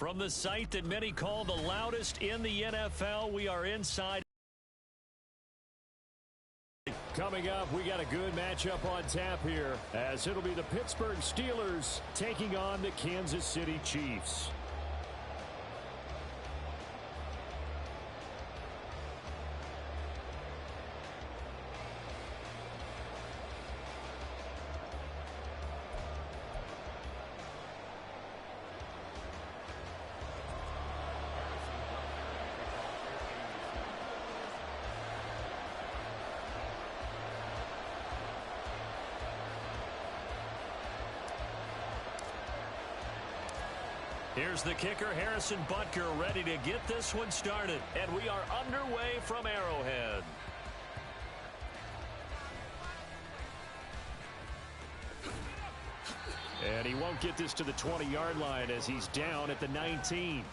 From the site that many call the loudest in the NFL, we are inside. Coming up, we got a good matchup on tap here, as it'll be the Pittsburgh Steelers taking on the Kansas City Chiefs. Here's the kicker, Harrison Butker, ready to get this one started. And we are underway from Arrowhead. And he won't get this to the 20-yard line as he's down at the 19.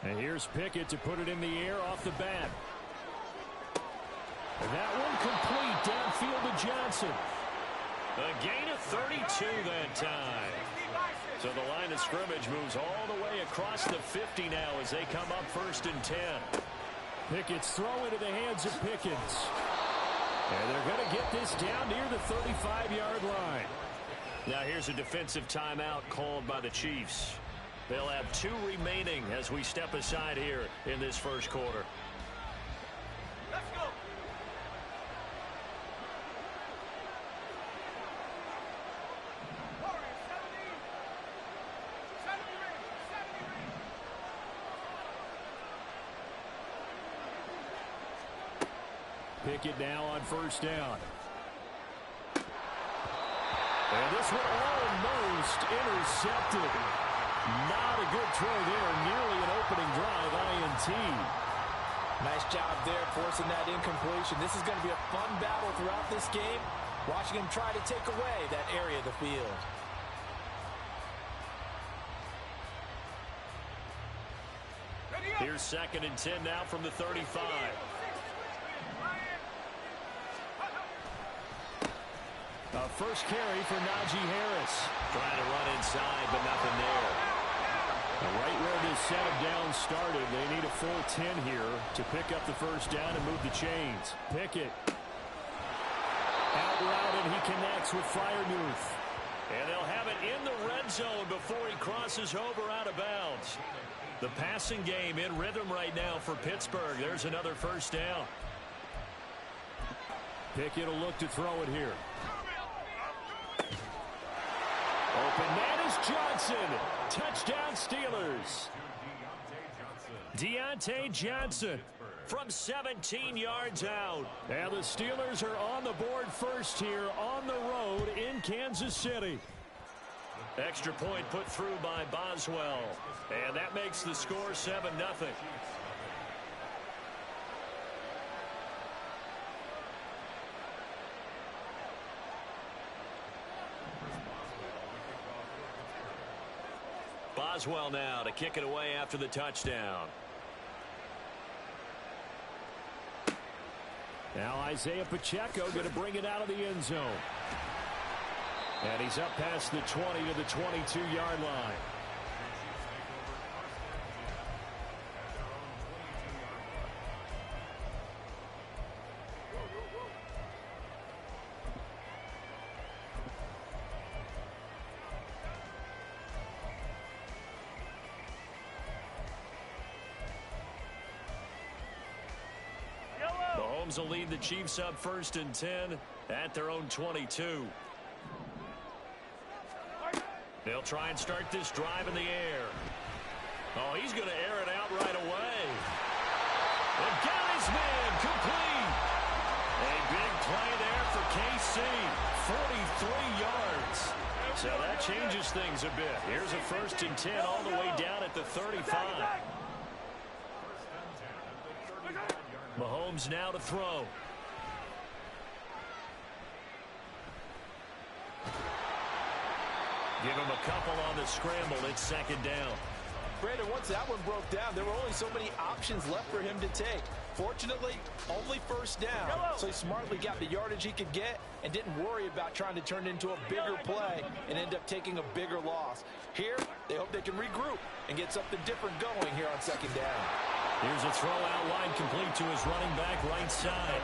And here's Pickett to put it in the air off the bat. And that one complete downfield to Johnson. A gain of 32 that time. So the line of scrimmage moves all the way across the 50 now as they come up 1st and 10. Pickett's throw into the hands of Pickens. And they're going to get this down near the 35-yard line. Now here's a defensive timeout called by the Chiefs. They'll have 2 remaining as we step aside here in this first quarter. Let's go. Pickett now on 1st down. And this one almost intercepted. Not a good throw there. Nearly an opening drive INT. Nice job there forcing that incompletion. This is going to be a fun battle throughout this game. Watching him try to take away that area of the field. Here's 2nd and 10 now from the 35. A first carry for Najee Harris. Trying to run inside, but nothing there. Right where this set of downs started, they need a full 10 here to pick up the 1st down and move the chains. Pickett. Out route, and he connects with Freiermuth. And they'll have it in the red zone before he crosses over out of bounds. The passing game in rhythm right now for Pittsburgh. There's another 1st down. Pickett will look to throw it here. Open man is Johnson. Touchdown Steelers. Deontay Johnson from 17 yards out. And the Steelers are on the board first here on the road in Kansas City. Extra point put through by Boswell. And that makes the score 7-0. Boswell now to kick it away after the touchdown. Now Isaiah Pacheco going to bring it out of the end zone. And he's up past the 20 to the 22-yard line. Mahomes will lead the Chiefs up 1st and 10 at their own 22. They'll try and start this drive in the air. Oh, he's going to air it out right away. They've got his man complete. A big play there for KC. 43 yards. So that changes things a bit. Here's a 1st and 10 all the way down at the 35. Mahomes now to throw. Give him a couple on the scramble. It's 2nd down. Brandon, once that one broke down, there were only so many options left for him to take. Fortunately, only first down, so he smartly got the yardage he could get and didn't worry about trying to turn it into a bigger play and end up taking a bigger loss. Here, they hope they can regroup and get something different going here on second down. Here's a throw out wide, complete to his running back right side.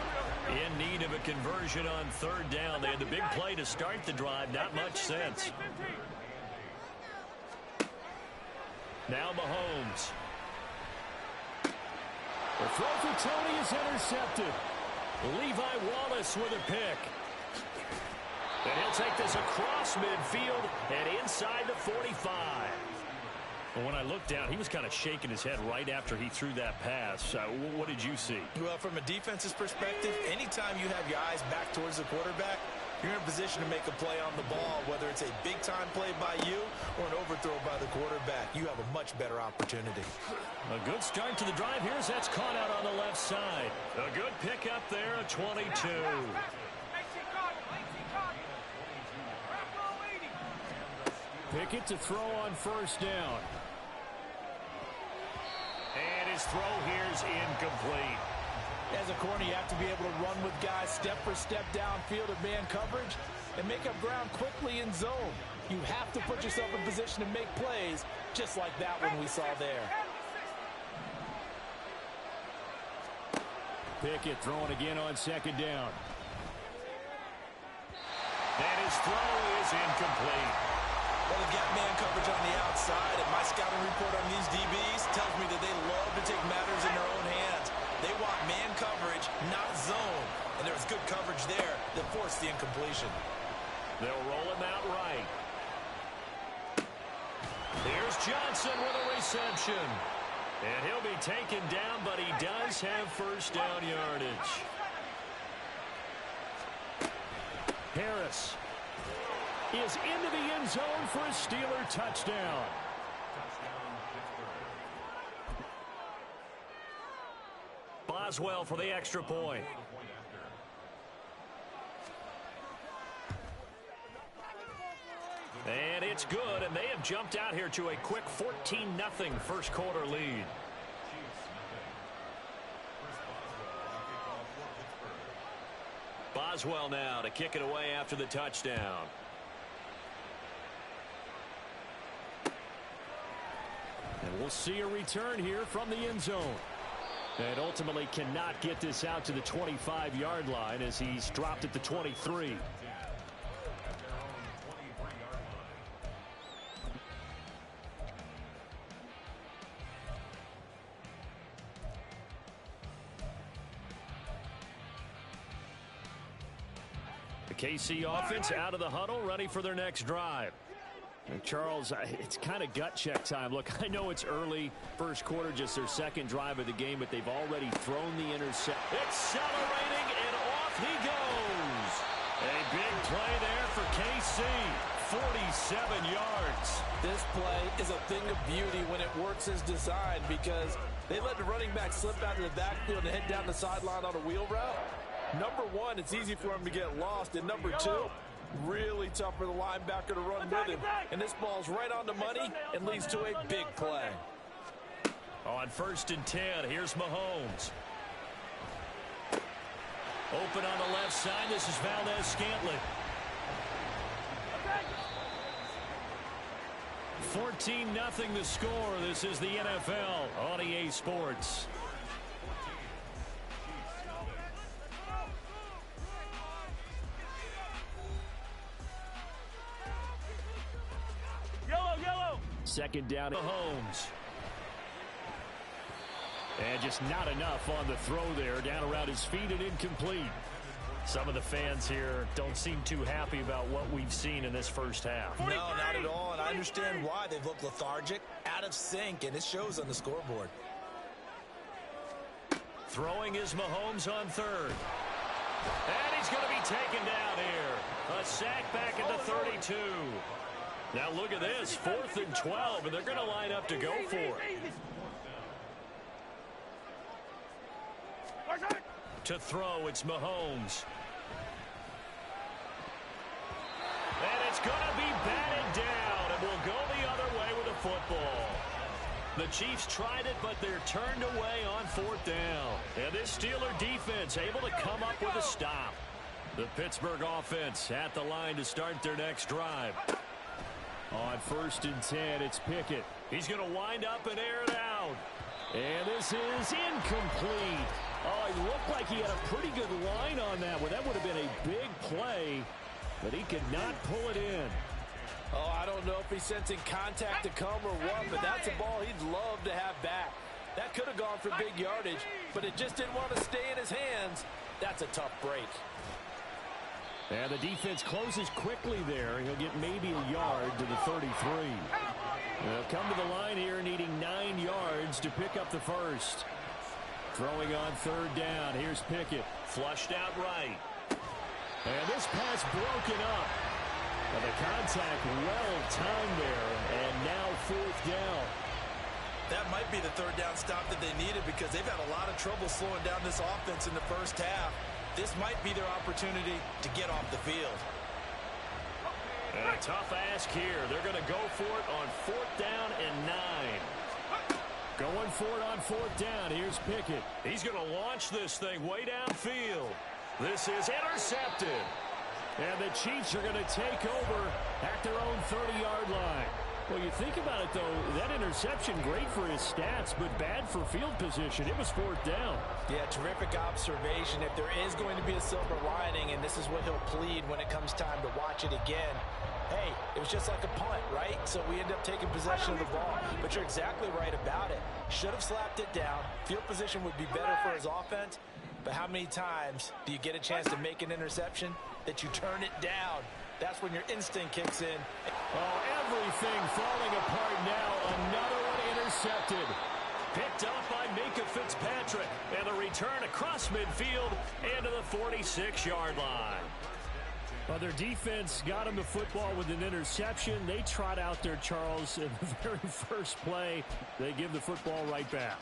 In need of a conversion on third down. They had the big play to start the drive. Not much sense. Now Mahomes. The throw for Tony is intercepted. Levi Wallace with a pick. And he'll take this across midfield and inside the 45. Well, when I looked down, he was kind of shaking his head right after he threw that pass. What did you see? Well, from a defense's perspective, anytime you have your eyes back towards the quarterback, you're in a position to make a play on the ball, whether it's a big-time play by you or an overthrow by the quarterback. You have a much better opportunity. A good start to the drive. Here's that's caught out on the left side. A good pickup there, a 22. Pickett to throw on first down. And his throw here's incomplete. As a corner, you have to be able to run with guys step for step downfield of man coverage and make up ground quickly in zone. You have to put yourself in position to make plays, just like that one we saw there. Pickett throwing again on second down. And his throw is incomplete. Well, they've got man coverage on the outside, and my scouting report on these DBs tells me that they love to take matters in their own hands. They want man coverage, not zone. And there's good coverage there that forced the incompletion. They'll roll him out right. Here's Johnson with a reception. And he'll be taken down, but he does have first down yardage. Harris is into the end zone for a Steeler touchdown. Boswell for the extra point. And it's good, and they have jumped out here to a quick 14-0 first quarter lead. Boswell now to kick it away after the touchdown. And we'll see a return here from the end zone. And ultimately cannot get this out to the 25-yard line as he's dropped at the 23. The KC offense out of the huddle, ready for their next drive. And Charles, it's kind of gut check time. Look, I know it's early, first quarter, just their second drive of the game, but they've already thrown the intercept. Accelerating, and off he goes. A big play there for KC, 47 yards. This play is a thing of beauty when it works as designed because they let the running back slip out of the backfield and head down the sideline on a wheel route. Number one, it's easy for him to get lost, and number two, really tough for the linebacker to run with him. And this ball's right on the money and leads to a big play. On 1st and 10, here's Mahomes. Open on the left side. This is Valdez-Scantling. 14-0 the score. This is the NFL on EA Sports. Second down to Mahomes. And just not enough on the throw there. Down around his feet and incomplete. Some of the fans here don't seem too happy about what we've seen in this first half. No, not at all. And I understand why. They've looked lethargic, out of sync, and it shows on the scoreboard. Throwing is Mahomes on third. And he's going to be taken down here. A sack back at the 32. Now look at this, 4th and 12, and they're going to line up to go for it. To throw, it's Mahomes. And it's going to be batted down, and will go the other way with the football. Chiefs tried it, but they're turned away on 4th down. And this Steeler defense able to come up with a stop. The Pittsburgh offense at the line to start their next drive. On 1st and 10, it's Pickett. He's going to wind up and air it out. And this is incomplete. Oh, he looked like he had a pretty good line on that one. That would have been a big play, but he could not pull it in. Oh, I don't know if he's sensing contact to come or what, but that's a ball he'd love to have back. That could have gone for big yardage, but it just didn't want to stay in his hands. That's a tough break. And the defense closes quickly there. He'll get maybe a yard to the 33. They'll come to the line here needing 9 yards to pick up the first. Throwing on 3rd down. Here's Pickett. Flushed out right. And this pass broken up. But the contact well timed there. And now 4th down. That might be the 3rd down stop that they needed because they've had a lot of trouble slowing down this offense in the first half. This might be their opportunity to get off the field. And a tough ask here. They're going to go for it on 4th down and 9. Going for it on 4th down. Here's Pickett. He's going to launch this thing way downfield. This is intercepted. And the Chiefs are going to take over at their own 30-yard line. Well, you think about it, though, that interception, great for his stats, but bad for field position. It was 4th down. Yeah, terrific observation. If there is going to be a silver lining, and this is what he'll plead when it comes time to watch it again, hey, it was just like a punt, right? So we end up taking possession of the ball. But you're exactly right about it. Should have slapped it down. Field position would be better for his offense. But how many times do you get a chance to make an interception that you turn it down? That's when your instinct kicks in. Oh, everything falling apart now. Another one intercepted. Picked up by Micah Fitzpatrick. And the return across midfield into the 46-yard line. Well, their defense got him the football with an interception. They trot out there, Charles, in the very first play. They give the football right back.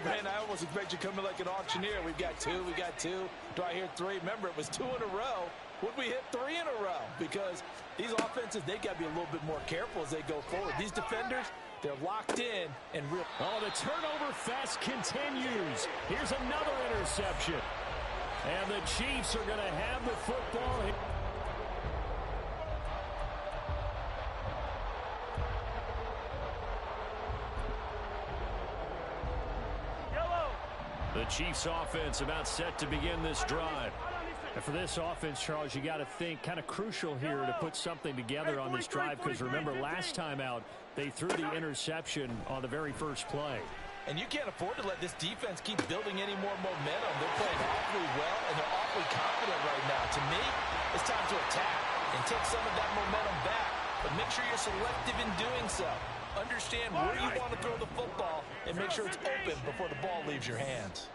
Man, I almost expect you to come in like an auctioneer. We've got 2, we got 2. Do I hear 3? Remember, it was 2 in a row. Would we hit 3 in a row? Because these offenses, they got to be a little bit more careful as they go forward. These defenders, they're locked in and real. Oh, the turnover fest continues. Here's another interception. And the Chiefs are going to have the football. The Chiefs offense about set to begin this drive. And for this offense, Charles, you got to think kind of crucial here to put something together on this drive because remember last time out they threw the interception on the very first play. And you can't afford to let this defense keep building any more momentum. They're playing awfully well and they're awfully confident right now. To me, it's time to attack and take some of that momentum back. But make sure you're selective in doing so. Understand where you want to throw the football and make sure it's open before the ball leaves your hands.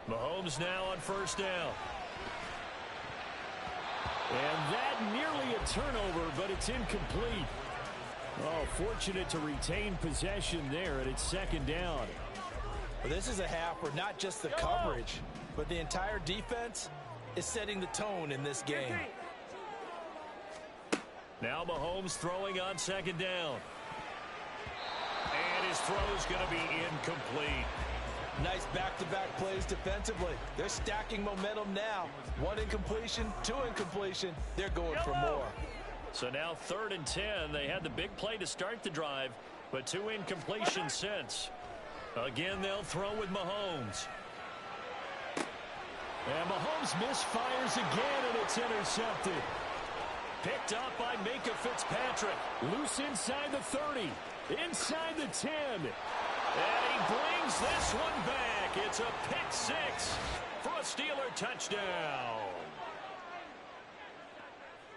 Mahomes now on 1st down. And that nearly a turnover, but it's incomplete. Oh, fortunate to retain possession there, and it's 2nd down. Well, this is a half where not just the coverage, but the entire defense is setting the tone in this game. Now Mahomes throwing on 2nd down. And his throw's going to be incomplete. Nice back-to-back plays defensively. They're stacking momentum now. 1 incompletion, 2 incompletion. They're going for more. So now 3rd and 10. They had the big play to start the drive, but 2 incompletions since. Again, they'll throw with Mahomes. And Mahomes misfires again, and it's intercepted. Picked up by Micah Fitzpatrick. Loose inside the 30. Inside the 10. And he brings this one back. It's a pick 6 for a Steeler touchdown.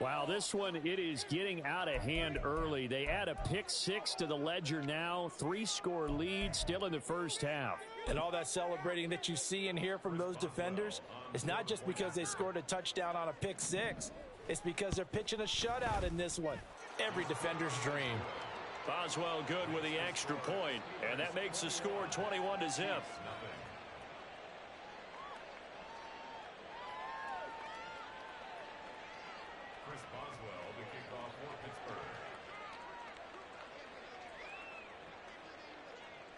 Wow, this one, it is getting out of hand early. They add a pick 6 to the ledger now. 3-score lead still in the first half. And all that celebrating that you see and hear from those defenders is not just because they scored a touchdown on a pick 6. It's because they're pitching a shutout in this one. Every defender's dream. Boswell good with the extra point, and that makes the score 21-0.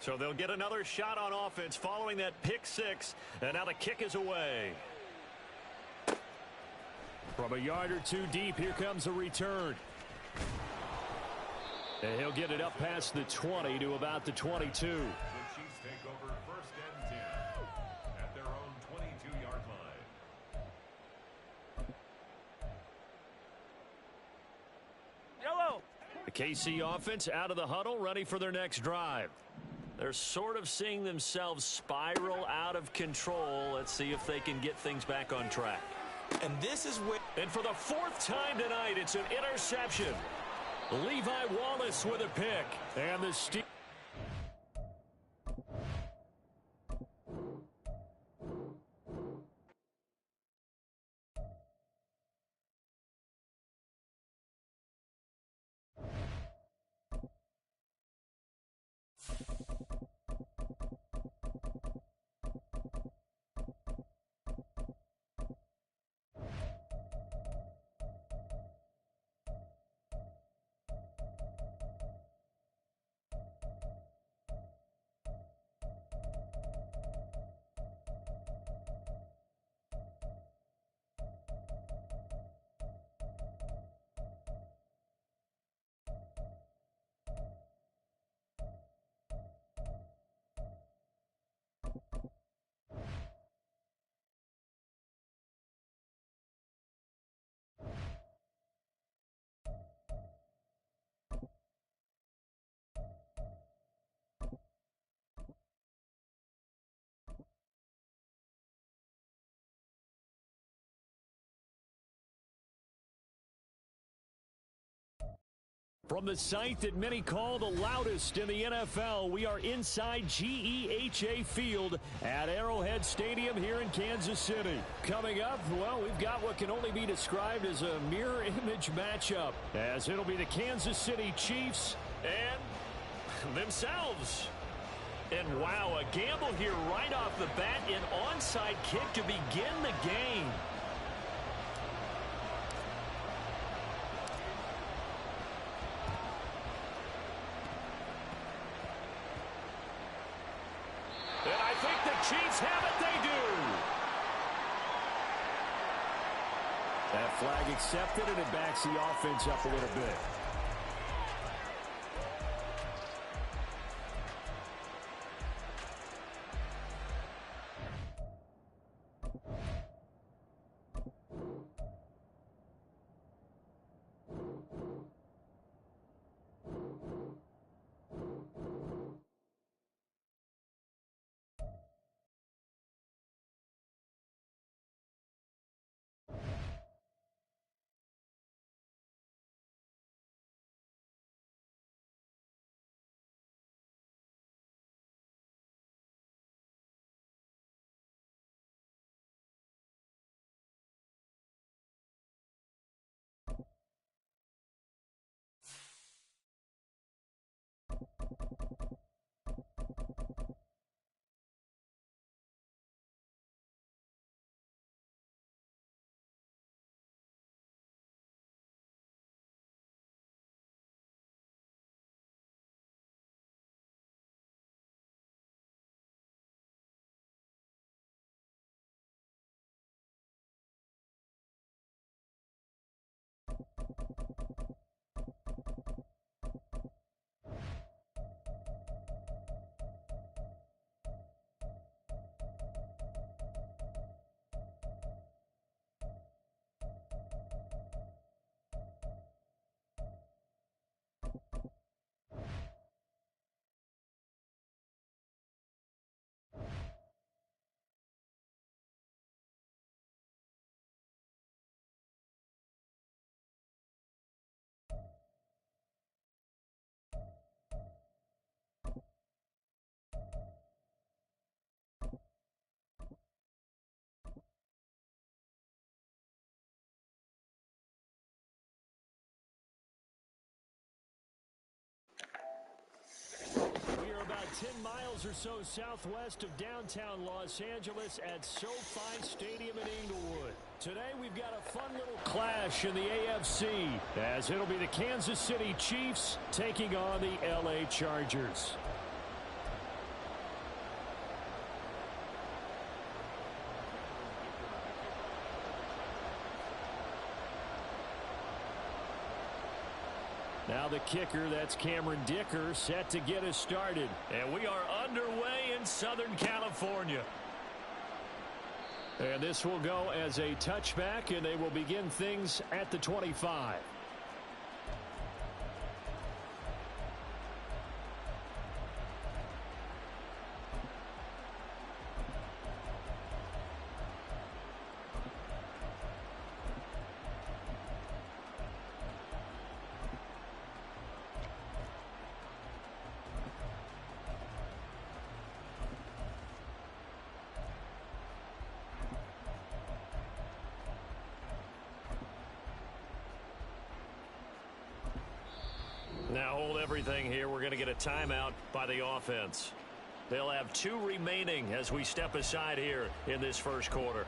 So they'll get another shot on offense following that pick six. And now the kick is away. From a yard or two deep, here comes a return. And he'll get it up past the 20 to about the 22. The Chiefs take over 1st and 10 at their own 22-yard line. Yellow. The KC offense out of the huddle, ready for their next drive. They're sort of seeing themselves spiral out of control. Let's see if they can get things back on track. And this is where... And for the 4th time tonight, it's an interception. Levi Wallace with a pick. And the Steelers. From the site that many call the loudest in the NFL, we are inside GEHA Field at Arrowhead Stadium here in Kansas City. Coming up, well, we've got what can only be described as a mirror image matchup, as it'll be the Kansas City Chiefs And themselves. And wow, a gamble here right off the bat. An onside kick to begin the game. And I think the Chiefs have it. They do. That flag accepted, and it backs the offense up a little bit. We are about 10 miles or so southwest of downtown Los Angeles at SoFi Stadium in Inglewood. Today we've got a fun little clash in the AFC, as it'll be the Kansas City Chiefs taking on the LA Chargers. Now the kicker, that's Cameron Dicker, set to get us started. And we are underway in Southern California. And this will go as a touchback, and they will begin things at the 25. Now hold everything here. We're going to get a timeout by the offense. They'll have 2 remaining as we step aside here in this first quarter.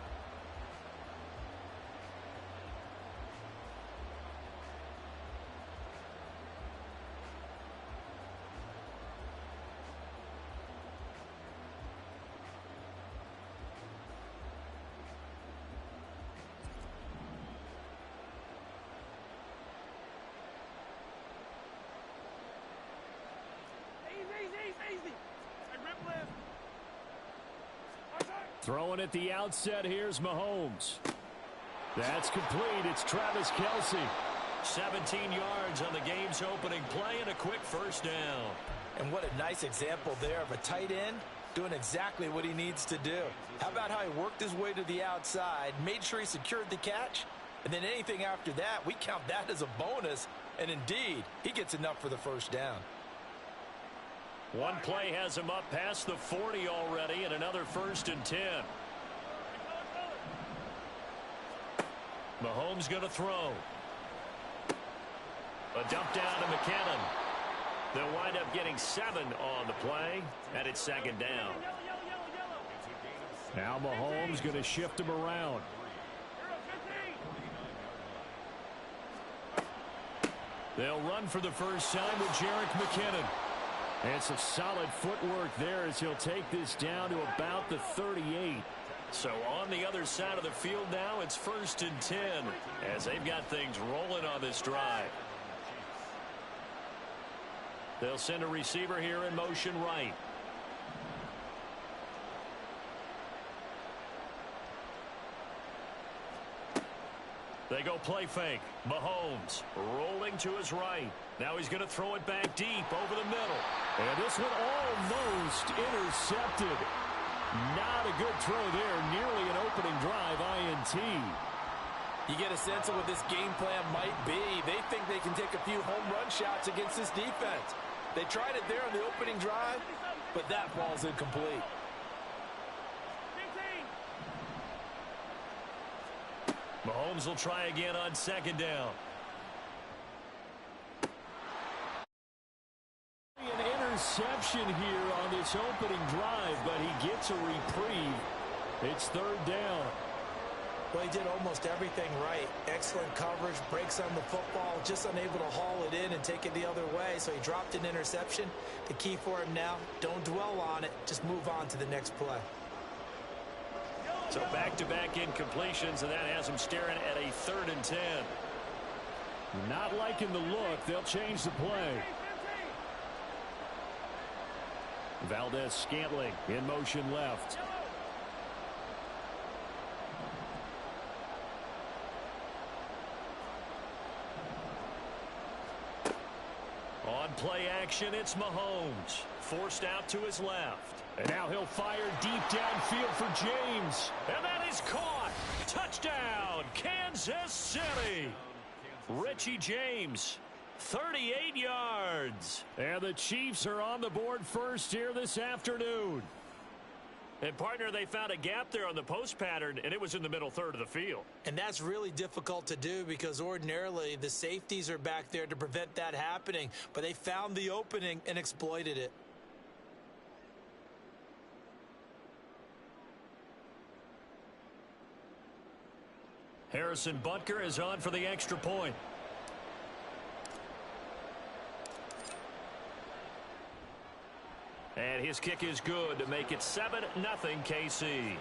Throwing at the outset, here's Mahomes. That's complete. It's Travis Kelce. 17 yards on the game's opening play and a quick first down. And what a nice example there of a tight end doing exactly what he needs to do. How about how he worked his way to the outside, made sure he secured the catch, and then anything after that, we count that as a bonus. And indeed, he gets enough for the first down. One play has him up past the 40 already, and another 1st and 10. Mahomes going to throw. A dump down to McKinnon. They'll wind up getting 7 on the play, and it's 2nd down. Now Mahomes going to shift him around. They'll run for the first time with Jerick McKinnon. And some solid footwork there as he'll take this down to about the 38. So on the other side of the field now, it's 1st and 10 as they've got things rolling on this drive. They'll send a receiver here in motion right. They go play fake. Mahomes rolling to his right. Now he's going to throw it back deep over the middle. And this one almost intercepted. Not a good throw there. Nearly an opening drive INT. You get a sense of what this game plan might be. They think they can take a few home run shots against this defense. They tried it there on the opening drive, but that ball's incomplete. Mahomes will try again on 2nd down. An interception here on this opening drive, but he gets a reprieve. It's 3rd down. Well, he did almost everything right. Excellent coverage, breaks on the football, just unable to haul it in and take it the other way, so he dropped an interception. The key for him now, don't dwell on it, just move on to the next play. So back-to-back incompletions, and that has him staring at a 3rd and 10. Not liking the look. They'll change the play. Valdez-Scantling in motion left. On play action, it's Mahomes. Forced out to his left. And now he'll fire deep downfield for James. And that is caught. Touchdown, Kansas City. Richie James, 38 yards. And the Chiefs are on the board first here this afternoon. And, partner, they found a gap there on the post pattern, and it was in the middle third of the field. And that's really difficult to do because ordinarily the safeties are back there to prevent that happening. But they found the opening and exploited it. Harrison Butker is on for the extra point. And his kick is good to make it 7-0 KC.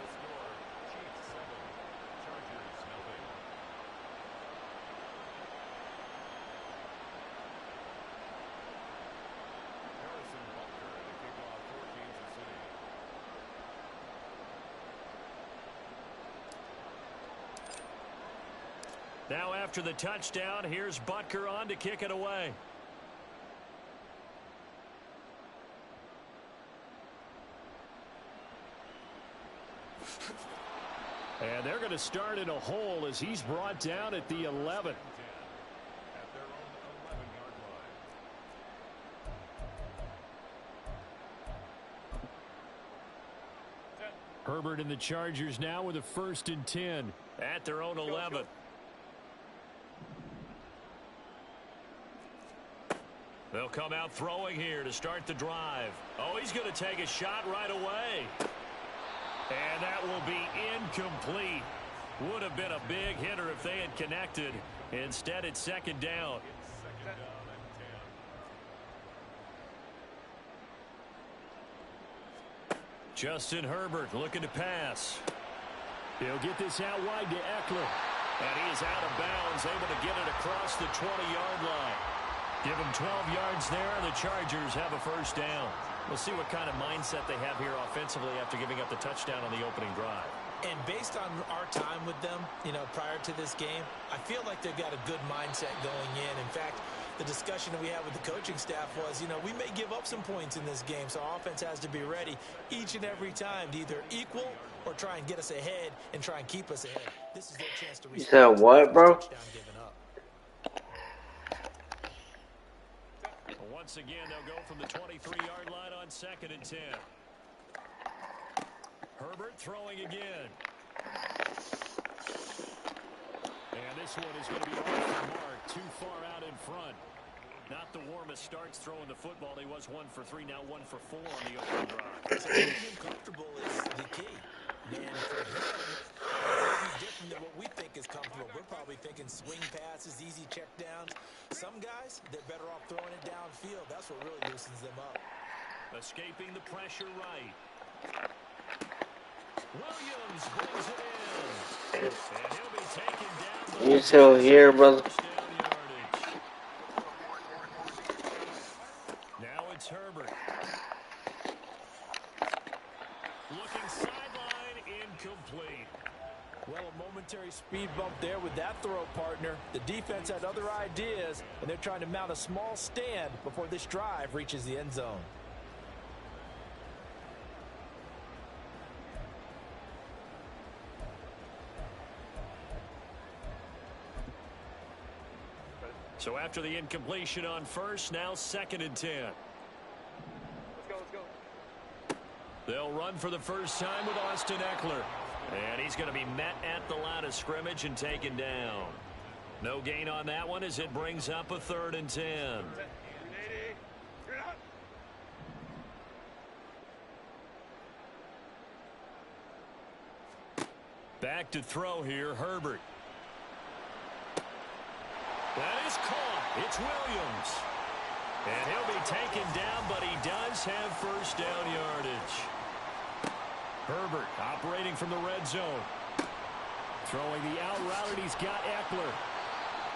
Now after the touchdown, here's Butker on to kick it away. And they're going to start in a hole as he's brought down at the 11. Herbert and the Chargers now with a 1st and 10 at their own 11. They'll come out throwing here to start the drive. Oh, he's going to take a shot right away. And that will be incomplete. Would have been a big hitter if they had connected. Instead, it's 2nd down. Justin Herbert looking to pass. He'll get this out wide to Eckler. And he is out of bounds, able to get it across the 20-yard line. Give him 12 yards there, and the Chargers have a 1st down. We'll see what kind of mindset they have here offensively after giving up the touchdown on the opening drive. And based on our time with them, prior to this game, I feel like they've got a good mindset going in. In fact, the discussion that we had with the coaching staff was, we may give up some points in this game, so our offense has to be ready each and every time to either equal or try and get us ahead and try and keep us ahead. This is their chance to restart. You said what, bro? Once again, they'll go from the 23-yard line on 2nd and 10. Herbert throwing again. And this one is going to be off the mark, too far out in front. Not the warmest starts throwing the football. He was 1 for 3, now 1 for 4 on the opening drive. So being comfortable is the key. And for him, he's different than what we think is comfortable. We're probably thinking swing passes, easy check downs. Some guys, they're better off throwing it downfield. That's what really loosens them up. Escaping the pressure right. Williams brings it in. And he'll be taken down. You still here, brother? Now it's Herbert. Looking sideline, incomplete. Well, a momentary speed bump there with that throw, partner. The defense had other ideas, and they're trying to mount a small stand before this drive reaches the end zone. So after the incompletion on 1st, now 2nd and 10. Let's go. They'll run for the first time with Austin Eckler. And he's going to be met at the line of scrimmage and taken down. No gain on that one as it brings up a 3rd and 10. Back to throw here, Herbert. That is caught. It's Williams. And he'll be taken down, but he does have 1st down yardage. Herbert operating from the red zone. Throwing the out route, and he's got Eckler.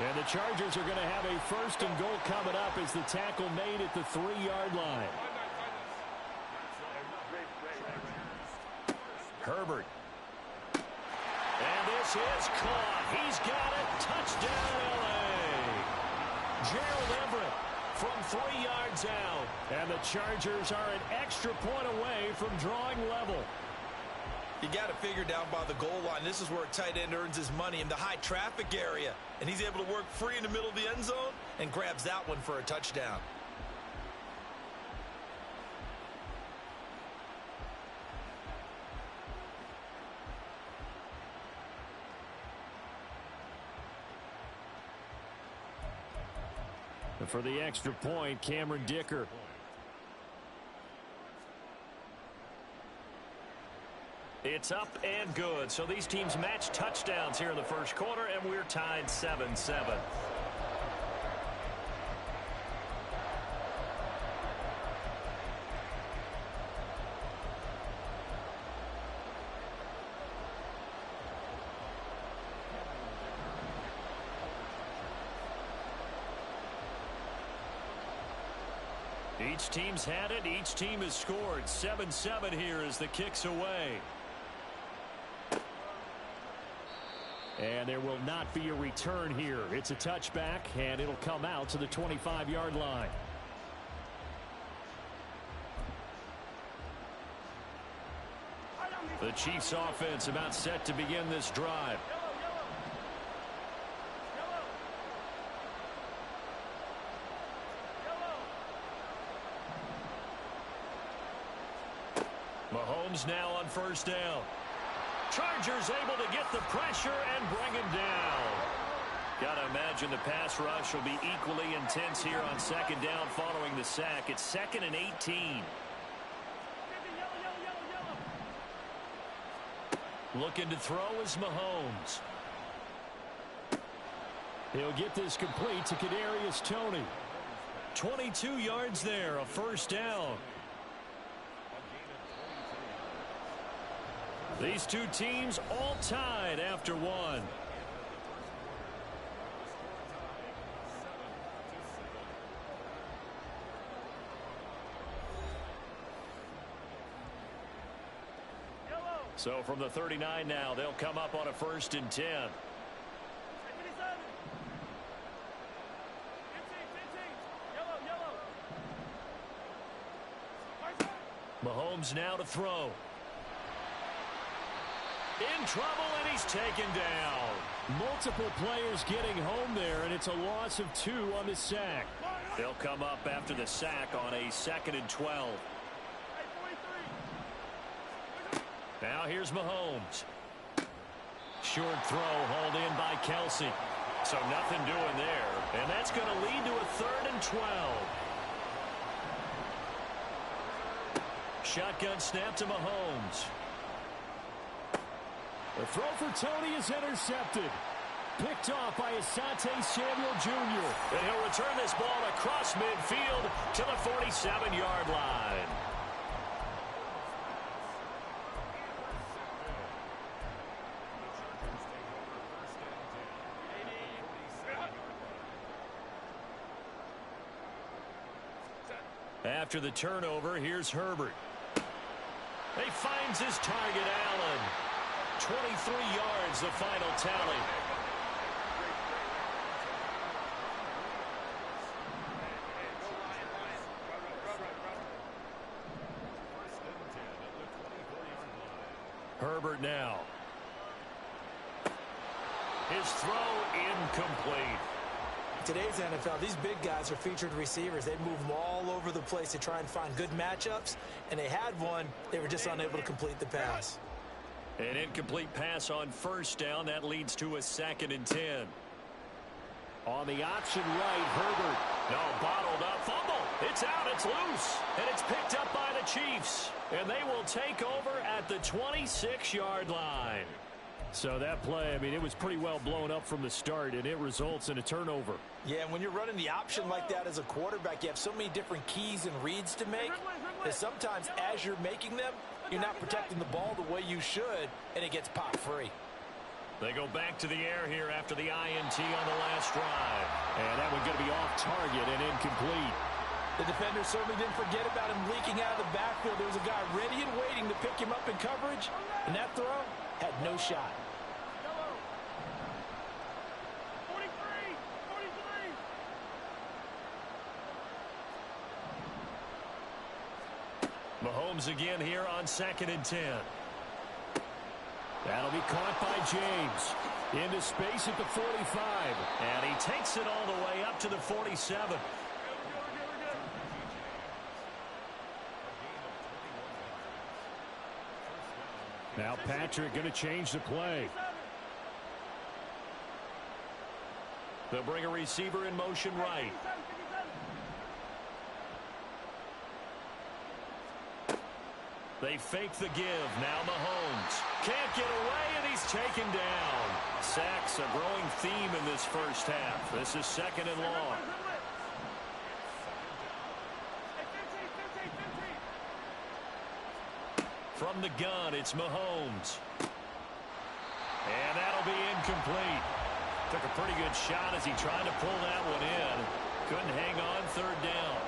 And the Chargers are going to have a 1st and goal coming up as the tackle made at the 3-yard line. Herbert. And this is caught. He's got it. Touchdown, L.A. Gerald Everett from 3 yards out. And the Chargers are an extra point away from drawing level. You got to figure down by the goal line. This is where a tight end earns his money, in the high traffic area. And he's able to work free in the middle of the end zone and grabs that one for a touchdown. And for the extra point, Cameron Dicker. It's up and good. So these teams match touchdowns here in the first quarter, and we're tied 7-7. Each team's had it. Each team has scored. 7-7 here as the kick's away. And there will not be a return here. It's a touchback, and it'll come out to the 25-yard line. The Chiefs offense about set to begin this drive. Mahomes now on first down. Chargers able to get the pressure and bring him down. Got to imagine the pass rush will be equally intense here on second down following the sack. It's 2nd and 18. Looking to throw is Mahomes. He'll get this complete to Kadarius Toney. 22 yards there, a first down. These two teams all tied after one. So from the 39 now, they'll come up on a 1st and 10. Mahomes now to throw. In trouble, and he's taken down. Multiple players getting home there, and it's a loss of 2 on the sack. They'll come up after the sack on a 2nd and 12. Now here's Mahomes. Short throw hauled in by Kelsey. So nothing doing there. And that's going to lead to a 3rd and 12. Shotgun snap to Mahomes. The throw for Toney is intercepted. Picked off by Asante Samuel Jr. And he'll return this ball across midfield to the 47-yard line. After the turnover, here's Herbert. He finds his target, Allen. 23 yards, the final tally. Herbert now. His throw incomplete. Today's NFL, these big guys are featured receivers. They move them all over the place to try and find good matchups, and they had one. They were just unable to complete the pass. An incomplete pass on first down. That leads to a 2nd and 10. On the option right, Herbert. No, bottled up. Fumble. It's out. It's loose. And it's picked up by the Chiefs. And they will take over at the 26-yard line. So that play, I mean, it was pretty well blown up from the start, and it results in a turnover. Yeah, and when you're running the option like that as a quarterback, you have so many different keys and reads to make that sometimes as you're making them, you're not protecting the ball the way you should, and it gets popped free. They go back to the air here after the INT on the last drive. And that one going to be off target and incomplete. The defender certainly didn't forget about him leaking out of the backfield. There was a guy ready and waiting to pick him up in coverage, and that throw had no shot. 43. Mahomes again here on 2nd and 10. That'll be caught by James. Into space at the 45. And he takes it all the way up to the 47. Now Patrick going to change the play. They'll bring a receiver in motion right. They fake the give. Now Mahomes can't get away, and he's taken down. Sacks a growing theme in this first half. This is 2nd and long. From the gun, it's Mahomes. And that'll be incomplete. Took a pretty good shot as he tried to pull that one in. Couldn't hang on, 3rd down.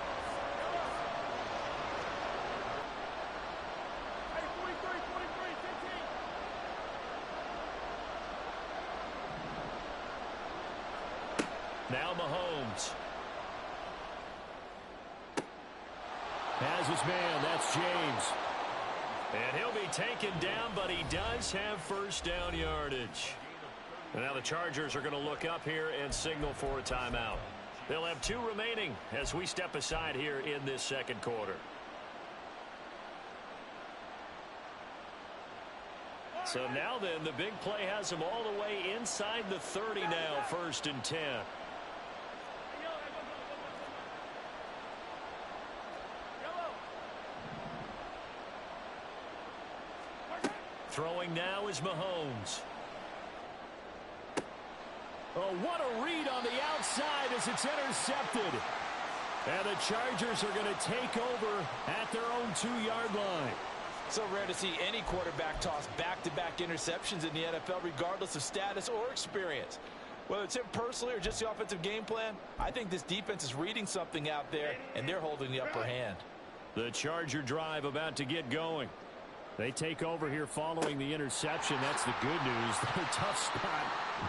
Now Mahomes. Has his man. That's James. And he'll be taken down, but he does have first down yardage. And now the Chargers are going to look up here and signal for a timeout. They'll have 2 remaining as we step aside here in this second quarter. So now then, the big play has them all the way inside the 30 now, 1st and 10. Throwing now is Mahomes. Oh, what a read on the outside as it's intercepted. And the Chargers are going to take over at their own 2-yard line. So rare to see any quarterback toss back-to-back interceptions in the NFL, regardless of status or experience. Whether it's him personally or just the offensive game plan, I think this defense is reading something out there, and they're holding the upper hand. The Charger drive about to get going. They take over here following the interception. That's the good news. Their tough spot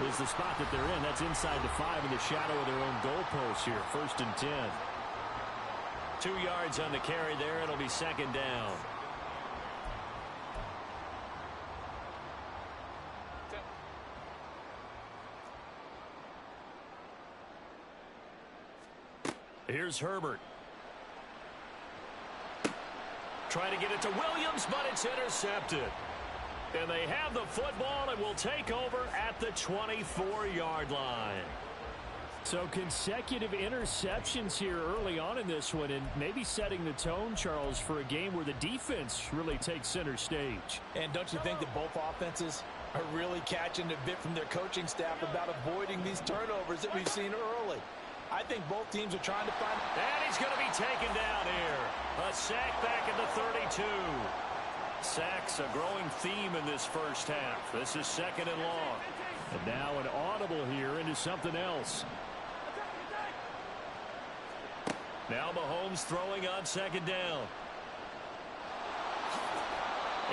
is the spot that they're in. That's inside the 5 in the shadow of their own goalpost here. 1st and 10. 2 yards on the carry there. It'll be 2nd down. Here's Herbert. Trying to get it to Williams, but it's intercepted. And they have the football and will take over at the 24-yard line. So consecutive interceptions here early on in this one, and maybe setting the tone, Charles, for a game where the defense really takes center stage. And don't you think that both offenses are really catching a bit from their coaching staff about avoiding these turnovers that we've seen early? I think both teams are trying to find... And he's going to be taken down here. A sack back at the 32. Sacks a growing theme in this first half. This is 2nd and long. And now an audible here into something else. Now Mahomes throwing on 2nd down.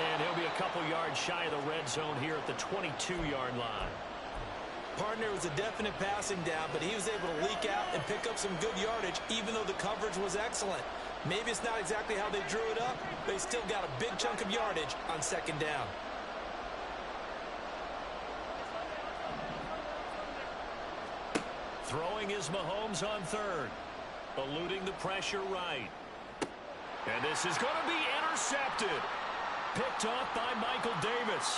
And he'll be a couple yards shy of the red zone here at the 22-yard line. Partner was a definite passing down, but he was able to leak out and pick up some good yardage, even though the coverage was excellent. Maybe it's not exactly how they drew it up, but he still got a big chunk of yardage on 2nd down. Throwing is Mahomes on 3rd. Eluding the pressure right. And this is going to be intercepted. Picked off by Michael Davis.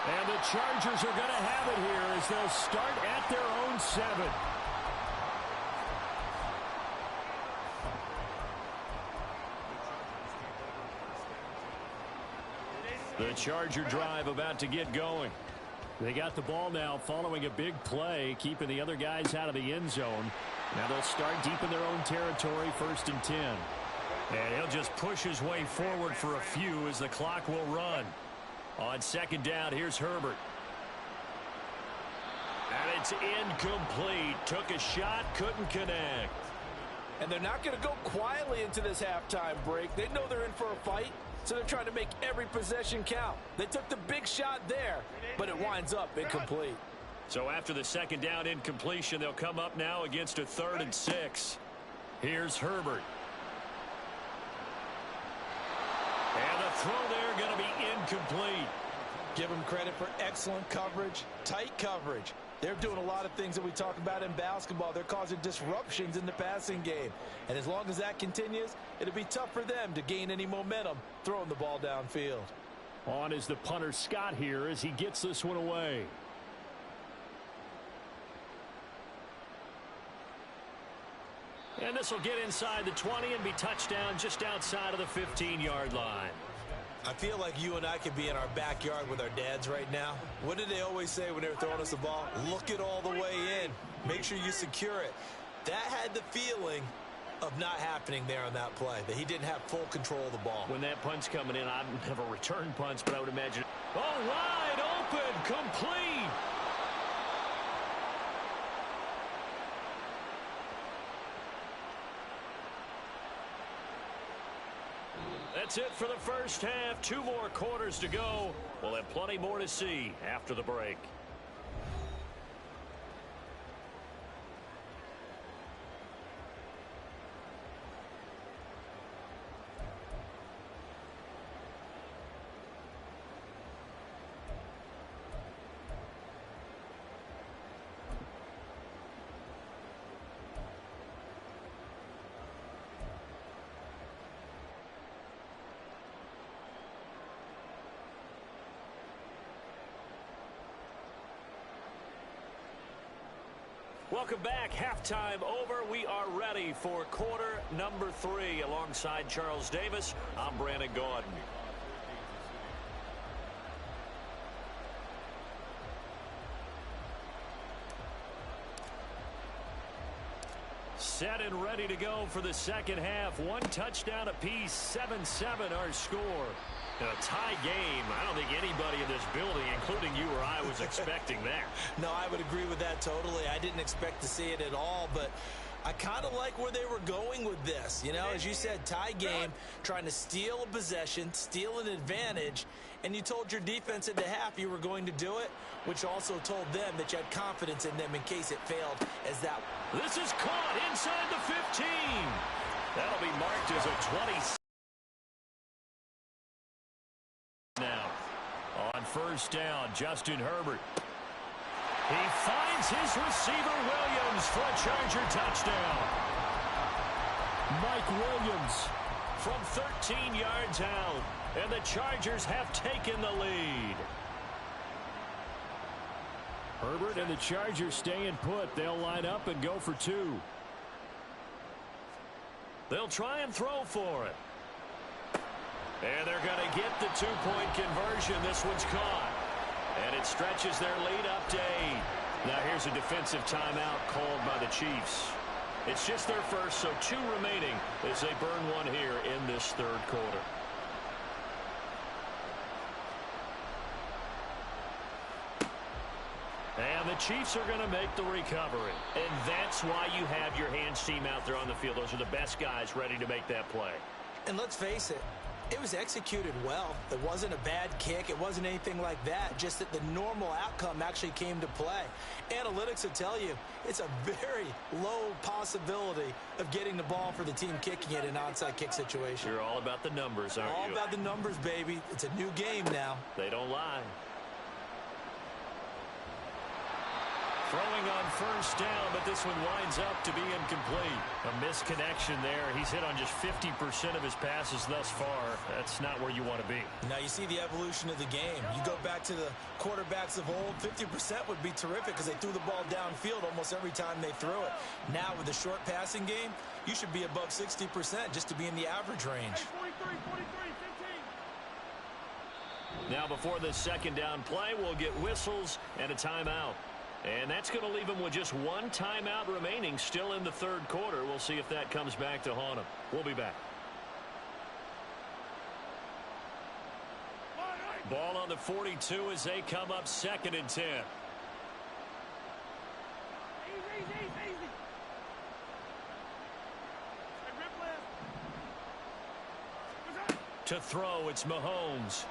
And the Chargers are going to have it here as they'll start at their own 7. The Charger drive about to get going. They got the ball now following a big play, keeping the other guys out of the end zone. Now they'll start deep in their own territory, 1st and 10. And he'll just push his way forward for a few as the clock will run. On 2nd down, here's Herbert. And it's incomplete. Took a shot, couldn't connect. And they're not going to go quietly into this halftime break. They know they're in for a fight, so they're trying to make every possession count. They took the big shot there, but it winds up incomplete. So after the 2nd down incompletion, they'll come up now against a 3rd and 6. Here's Herbert. And the throw there going to be incomplete. Give them credit for excellent coverage, tight coverage. They're doing a lot of things that we talk about in basketball. They're causing disruptions in the passing game. And as long as that continues, it'll be tough for them to gain any momentum throwing the ball downfield. On is the punter Scott here as he gets this one away. And this will get inside the 20 and be touchdown just outside of the 15-yard line. I feel like you and I could be in our backyard with our dads right now. What did they always say when they were throwing us the ball? Look it all the way in. Make sure you secure it. That had the feeling of not happening there on that play, that he didn't have full control of the ball. When that punch coming in, I don't have a return punch, but I would imagine. Oh, wide open, complete. That's it for the first half. 2 more quarters to go. We'll have plenty more to see after the break. Welcome back. Halftime over. We are ready for quarter number 3. Alongside Charles Davis, I'm Brandon Gaudin. Set and ready to go for the second half. One touchdown apiece, 7-7 our score. A tie game. I don't think anybody in this building, including you or I, was expecting that. No, I would agree with that totally. I didn't expect to see it at all, but I kind of like where they were going with this. You know, as you said, tie game, trying to steal a possession, steal an advantage, and you told your defense at the half you were going to do it, which also told them that you had confidence in them in case it failed as that. This is caught inside the 15. That'll be marked as a 20. Now, on first down, Justin Herbert. He finds his receiver, Williams, for a Charger touchdown. Mike Williams from 13 yards out, and the Chargers have taken the lead. Herbert and the Chargers staying put. They'll line up and go for 2. They'll try and throw for it. And they're going to get the 2-point conversion. This one's caught. And it stretches their lead up to 8. Now here's a defensive timeout called by the Chiefs. It's just their first, so 2 remaining as they burn one here in this third quarter. And the Chiefs are going to make the recovery. And that's why you have your hands team out there on the field. Those are the best guys ready to make that play. And let's face it, it was executed well. It wasn't a bad kick. It wasn't anything like that. Just that the normal outcome actually came to play. Analytics will tell you it's a very low possibility of getting the ball for the team kicking it in an onside kick situation. You're all about the numbers, aren't you? All about the numbers, baby. It's a new game now. They don't lie. Throwing on first down, but this one winds up to be incomplete. A misconnection there. He's hit on just 50% of his passes thus far. That's not where you want to be. Now you see the evolution of the game. You go back to the quarterbacks of old, 50% would be terrific because they threw the ball downfield almost every time they threw it. Now with the short passing game, you should be above 60% just to be in the average range. 43, 43, 15. Now before this second down play, we'll get whistles and a timeout. And that's going to leave them with just one timeout remaining still in the third quarter. We'll see if that comes back to haunt them. We'll be back. Ball on the 42 as they come up 2nd and 10. Easy, easy, easy. Hey, rip left. To throw, it's Mahomes.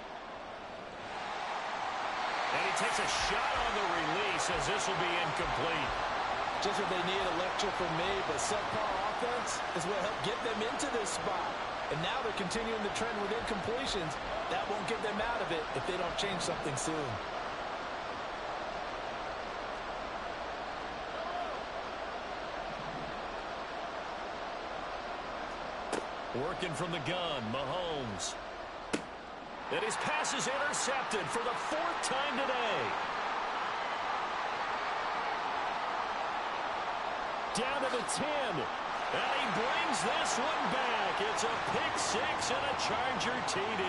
And he takes a shot on the release as this will be incomplete. Just what they need, a lecture from me, but subpar offense is what helped get them into this spot. And now they're continuing the trend with incompletions. That won't get them out of it if they don't change something soon. Working from the gun, Mahomes. And his pass is intercepted for the 4th time today. Down to the 10. And he brings this one back. It's a pick 6 and a Charger TD.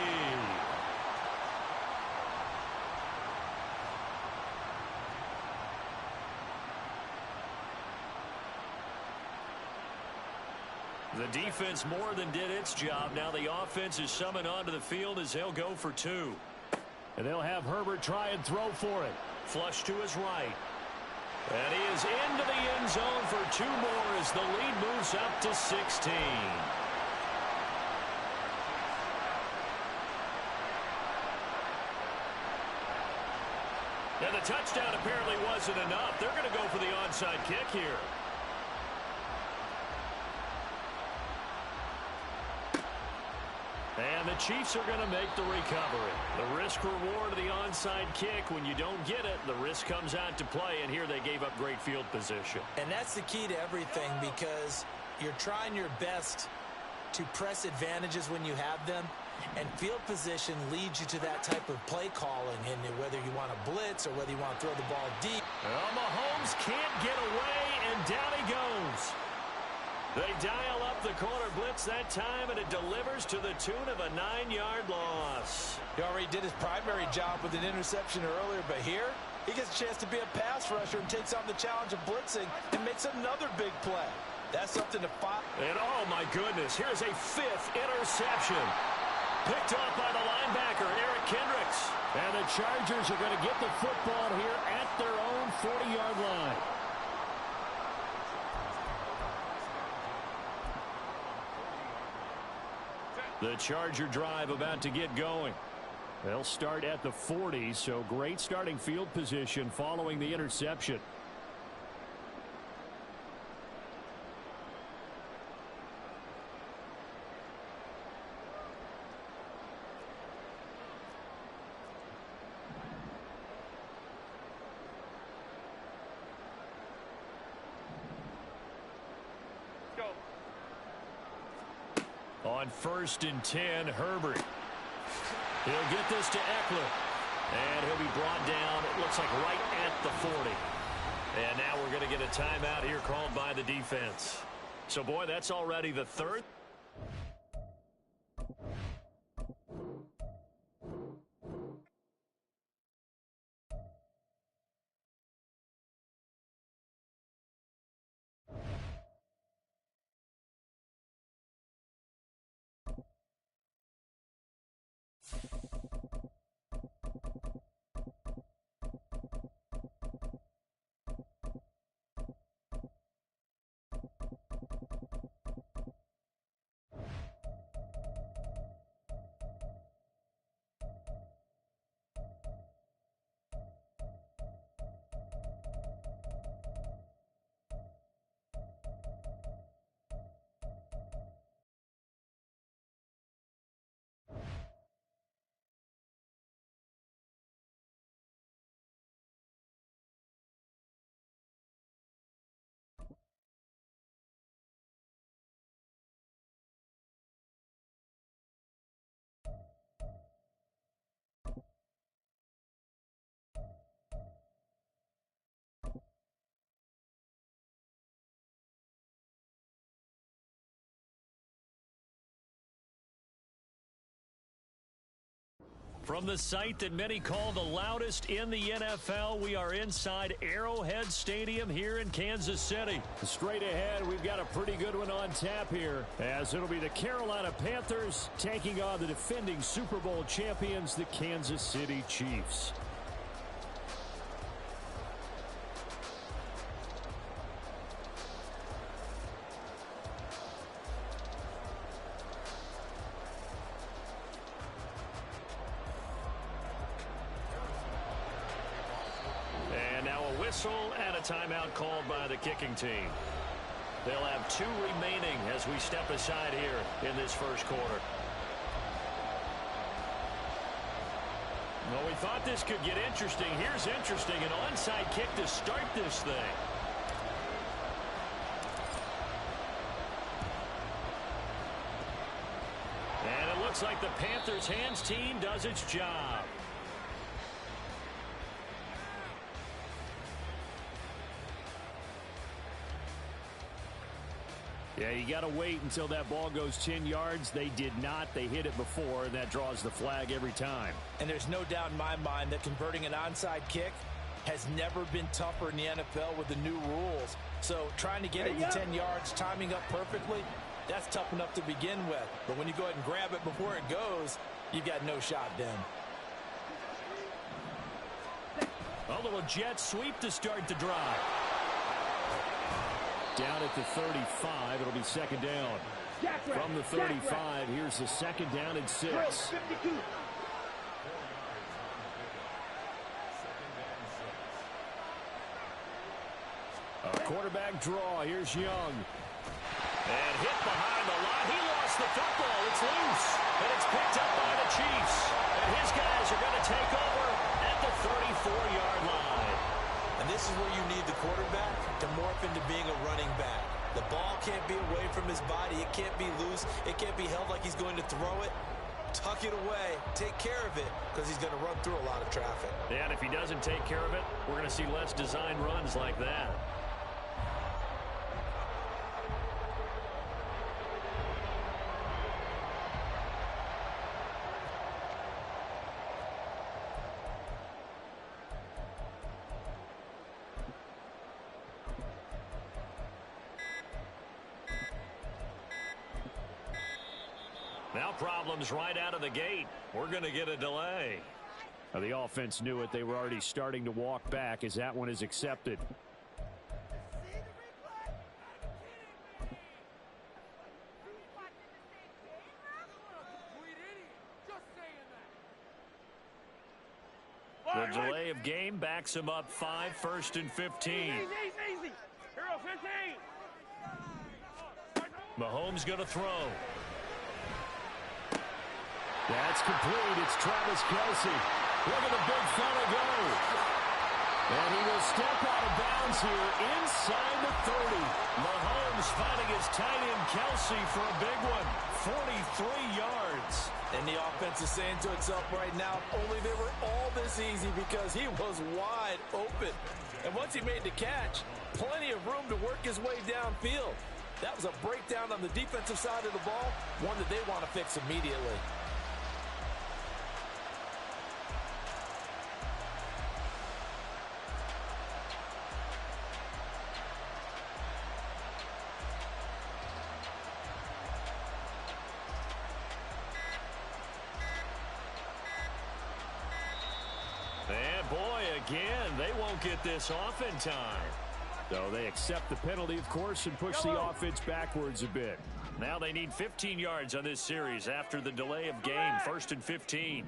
The defense more than did its job. Now the offense is summoned onto the field as they'll go for 2. And they'll have Herbert try and throw for it. Flush to his right. And he is into the end zone for 2 more as the lead moves up to 16. And the touchdown apparently wasn't enough. They're going to go for the onside kick here. And the Chiefs are going to make the recovery. The risk-reward of the onside kick, when you don't get it, the risk comes out to play, and here they gave up great field position. And that's the key to everything because you're trying your best to press advantages when you have them. And field position leads you to that type of play calling, and whether you want to blitz or whether you want to throw the ball deep. Well, Mahomes can't get away, and down he goes. They dial up the corner blitz that time, and it delivers to the tune of a 9-yard loss. He already did his primary job with an interception earlier, but here he gets a chance to be a pass rusher and takes on the challenge of blitzing and makes another big play. That's something to find. And oh my goodness, here's a 5th interception. Picked off by the linebacker, Eric Kendricks. And the Chargers are going to get the football here at their own 40-yard line. The Charger drive about to get going. They'll start at the 40, so great starting field position following the interception. On 1st and 10, Herbert. He'll get this to Eckler. And he'll be brought down, it looks like right at the 40. And now we're going to get a timeout here called by the defense. So, boy, that's already the 3rd. From the site that many call the loudest in the NFL, we are inside Arrowhead Stadium here in Kansas City. Straight ahead, we've got a pretty good one on tap here, as it'll be the Carolina Panthers taking on the defending Super Bowl champions, the Kansas City Chiefs. And a timeout called by the kicking team. They'll have 2 remaining as we step aside here in this first quarter. Well, we thought this could get interesting. Here's interesting. An onside kick to start this thing. And it looks like the Panthers hands team does its job. Yeah, you got to wait until that ball goes 10 yards. They did not. They hit it before, and that draws the flag every time. And there's no doubt in my mind that converting an onside kick has never been tougher in the NFL with the new rules. So trying to get it to 10 yards, timing up perfectly, that's tough enough to begin with. But when you go ahead and grab it before it goes, you've got no shot then. A little jet sweep to start the drive. Down at the 35, it'll be second down. From the 35, here's the second down and 6. A quarterback draw. Here's Young. And hit behind the line. He lost the football. It's loose. And it's picked up by the Chiefs. And his guys are going to take over at the 34-yard line. And this is where you need the quarterback to morph into being a running back. The ball can't be away from his body. It can't be loose. It can't be held like he's going to throw it. tuck it away, take care of it, because he's going to run through a lot of traffic. And if he doesn't take care of it, we're going to see less design runs like that. Now problems right out of the gate. We're going to get a delay. Now the offense knew it. They were already starting to walk back as that one is accepted. The delay of game backs him up 5, 1st and 15. Easy. Hero 15. Mahomes going to throw. That's complete. It's Travis Kelce. Look at the big fella go. And he will step out of bounds here inside the 30. Mahomes finding his tight end Kelce for a big one. 43 yards. And the offense is saying to itself right now, only they were all this easy because he was wide open. And once he made the catch, plenty of room to work his way downfield. That was a breakdown on the defensive side of the ball, one that they want to fix immediately. And boy, again, they won't get this off in time. So they accept the penalty, of course, and push the offense backwards a bit. Now they need 15 yards on this series after the delay of game. 1st and 15.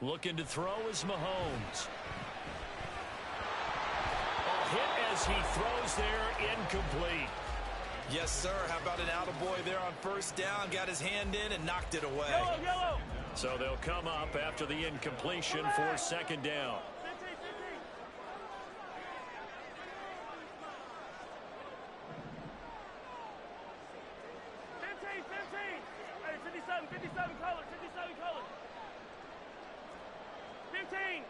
Looking to throw is Mahomes. A hit as he throws there, incomplete. Yes, sir. How about an attaboy there on 1st down? Got his hand in and knocked it away. Yellow. So they'll come up after the incompletion for 2nd down. 15. Hey, 57 colors. 15.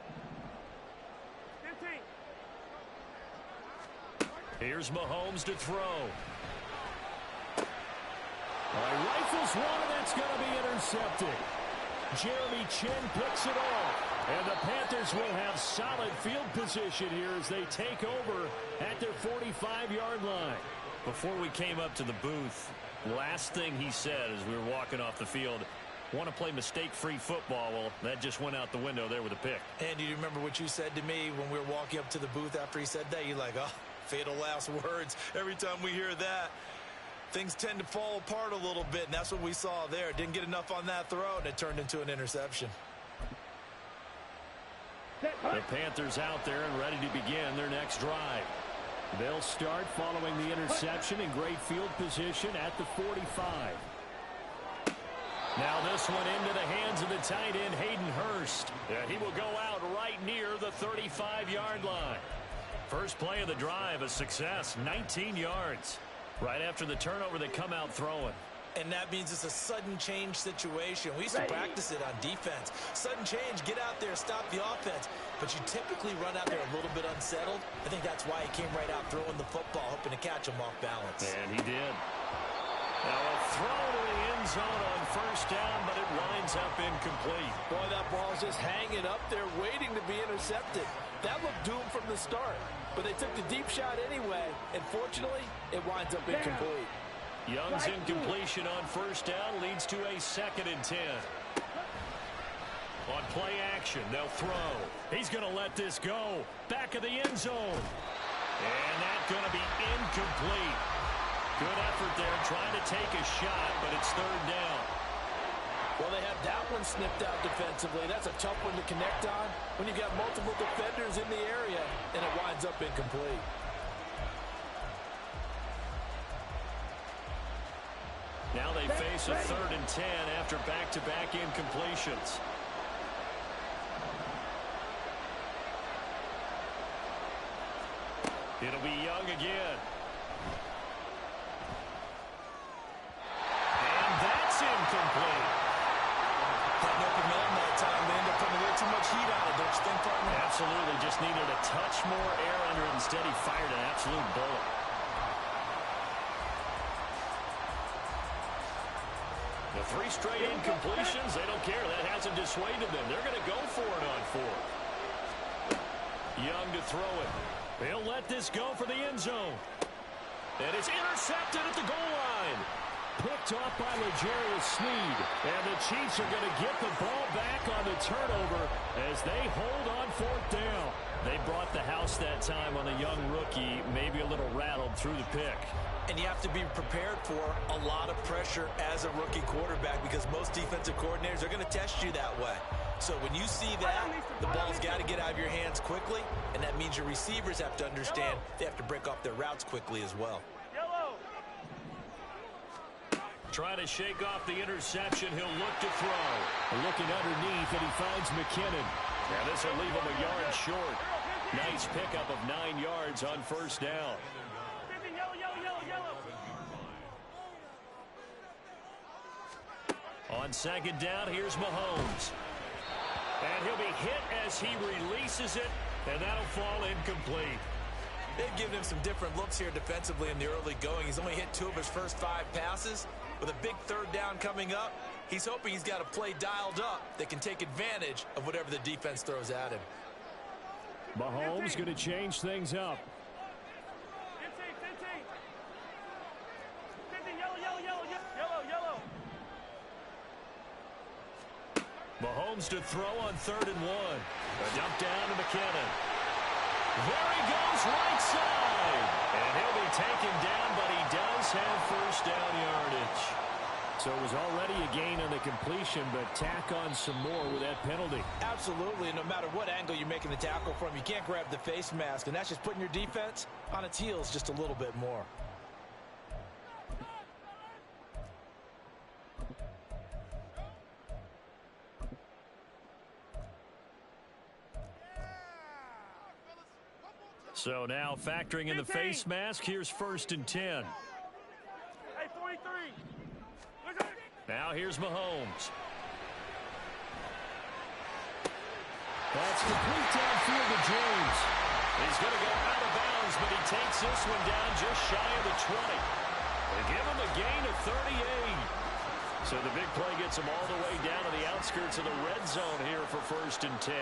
Here's Mahomes to throw. Rifles one, and that's going to be intercepted. Jeremy Chin picks it off. And the Panthers will have solid field position here as they take over at their 45-yard line. Before we came up to the booth, last thing he said as we were walking off the field, want to play mistake-free football. Well, that just went out the window there with a pick. And you remember what you said to me when we were walking up to the booth after he said that? You're like, oh, fatal last words. Every time we hear that, things tend to fall apart a little bit, and that's what we saw there. Didn't get enough on that throw, and it turned into an interception. The Panthers out there and ready to begin their next drive. They'll start following the interception in great field position at the 45. Now this one into the hands of the tight end, Hayden Hurst. And he will go out right near the 35-yard line. First play of the drive, a success, 19 yards. Right after the turnover, they come out throwing. And that means it's a sudden change situation. We used to practice it on defense. Sudden change, get out there, stop the offense. But you typically run out there a little bit unsettled. I think that's why he came right out throwing the football, hoping to catch him off balance. And he did. Now a throw to the end zone on 1st down, but it winds up incomplete. Boy, that ball's just hanging up there, waiting to be intercepted. That looked doomed from the start. But they took the deep shot anyway, and fortunately, it winds up incomplete. Young's incompletion on 1st down leads to a 2nd and 10. On play action, they'll throw. He's going to let this go. Back of the end zone. And that's going to be incomplete. Good effort there, trying to take a shot, but it's 3rd down. Well, they have that one snipped out defensively. That's a tough one to connect on when you got multiple defenders in the area, and it winds up incomplete. Now they face a 3rd and 10 after back-to-back incompletions. It'll be Young again. And that's incomplete. heat on it, don't you think, partner? Absolutely. Just needed a touch more air under it. Instead, he fired an absolute bullet. The 3 straight incompletions, they don't care. That hasn't dissuaded them. They're going to go for it on 4th. Young to throw it. They'll let this go for the end zone. And it's intercepted at the goal line. Picked off by L'Jarius Sneed. And the Chiefs are going to get the ball back on the turnover as they hold on 4th down. They brought the house that time on the young rookie, maybe a little rattled through the pick. And you have to be prepared for a lot of pressure as a rookie quarterback because most defensive coordinators are going to test you that way. So when you see that, the ball's got to get out of your hands quickly, and that means your receivers have to understand they have to break off their routes quickly as well. Trying to shake off the interception. He'll look to throw. Looking underneath, and he finds McKinnon. Now this will leave him a yard short. Nice pickup of 9 yards on 1st down. On 2nd down, here's Mahomes. And he'll be hit as he releases it, and that'll fall incomplete. They've given him some different looks here defensively in the early going. He's only hit 2 of his first 5 passes. With a big 3rd down coming up, he's hoping he's got a play dialed up that can take advantage of whatever the defense throws at him. Mahomes going to change things up. 15, yellow. Mahomes to throw on 3rd and 1. A dump down to McKinnon. There he goes, right side. And he'll be taken down, but he does have 1st down yardage. So it was already a gain on the completion, but tack on some more with that penalty. Absolutely, and no matter what angle you're making the tackle from, you can't grab the face mask, and that's just putting your defense on its heels just a little bit more. So now factoring in the face mask, here's 1st and 10. Hey, 43. Now here's Mahomes. That's complete downfield to James. He's going to go out of bounds, but he takes this one down just shy of the 20. They give him a gain of 38. So the big play gets him all the way down to the outskirts of the red zone here for 1st and 10.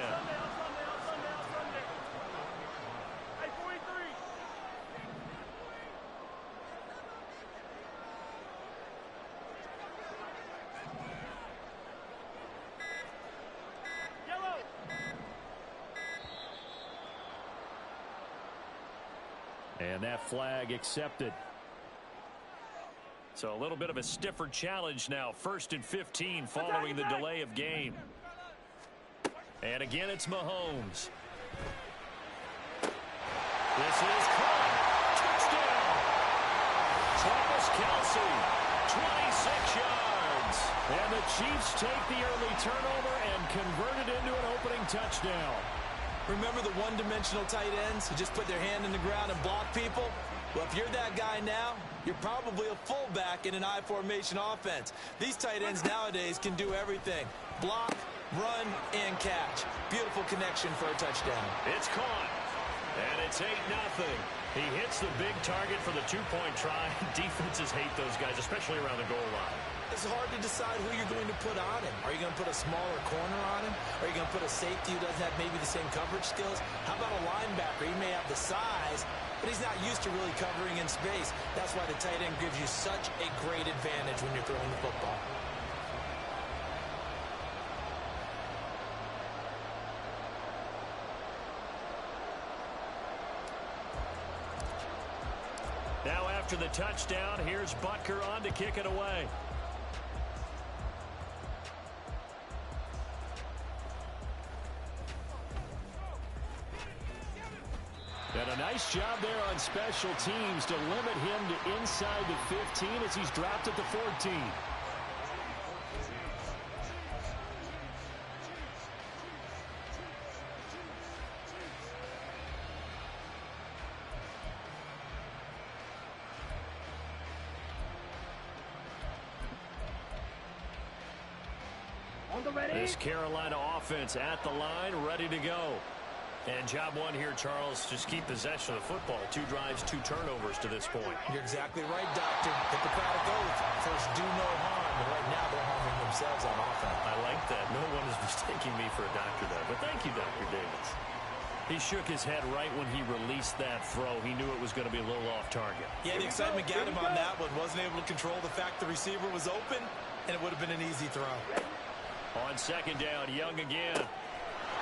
And that flag accepted. So a little bit of a stiffer challenge now. 1st and 15 following the delay of game. And again, it's Mahomes. This is caught. Touchdown. Travis Kelce, 26 yards. And the Chiefs take the early turnover and convert it into an opening touchdown. Remember the one-dimensional tight ends who just put their hand in the ground and block people? Well, if you're that guy now, you're probably a fullback in an I formation offense. These tight ends nowadays can do everything. Block, run, and catch. Beautiful connection for a touchdown. It's caught. And it's 8-0. He hits the big target for the 2-point try. Defenses hate those guys, especially around the goal line. It's hard to decide who you're going to put on him. Are you going to put a smaller corner on him? Are you going to put a safety who doesn't have maybe the same coverage skills? How about a linebacker? He may have the size, but he's not used to really covering in space. That's why the tight end gives you such a great advantage when you're throwing the football. Now after the touchdown, here's Butker on to kick it away. And a nice job there on special teams to limit him to inside the 15 as he's dropped at the 14. This Carolina offense at the line, ready to go. And job one here, Charles, just keep possession of the football. 2 drives, 2 turnovers to this point. You're exactly right, Doctor. Hippocratic oath. First, do no harm. And right now, they're harming themselves on offense. I like that. No one is mistaking me for a doctor there. But thank you, Dr. Davis. He shook his head right when he released that throw. He knew it was going to be a little off target. Yeah, the excitement got him on that one. Wasn't able to control the fact the receiver was open, and it would have been an easy throw. On second down, Young again.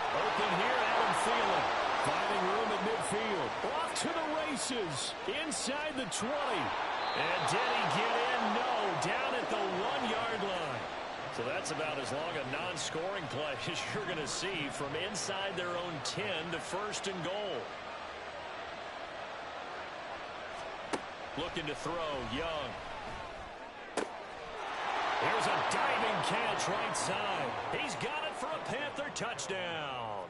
Open here, Adam Thielen. Finding room at midfield. Off to the races. Inside the 20. And did he get in? No. Down at the 1-yard line. So that's about as long a non-scoring play as you're going to see from inside their own 10 to first and goal. Looking to throw, Young. Here's a diving catch right side. He's got it for a Panther touchdown.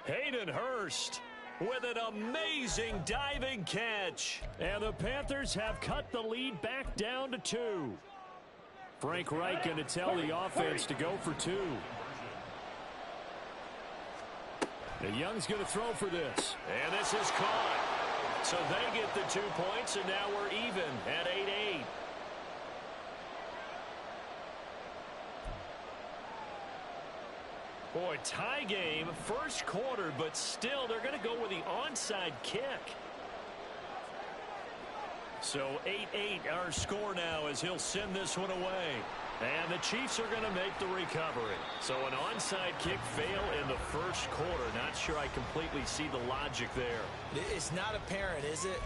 Hayden Hurst with an amazing diving catch. And the Panthers have cut the lead back down to 2. Frank Reich going to tell the offense to go for 2. Now Young's going to throw for this. And this is caught. So they get the 2 points, and now we're even at 8-8. Boy, tie game, first quarter, but still they're going to go with the onside kick. So 8-8 our score now as he'll send this one away. And the Chiefs are going to make the recovery. So an onside kick fail in the first quarter. Not sure I completely see the logic there. It's not apparent, is it?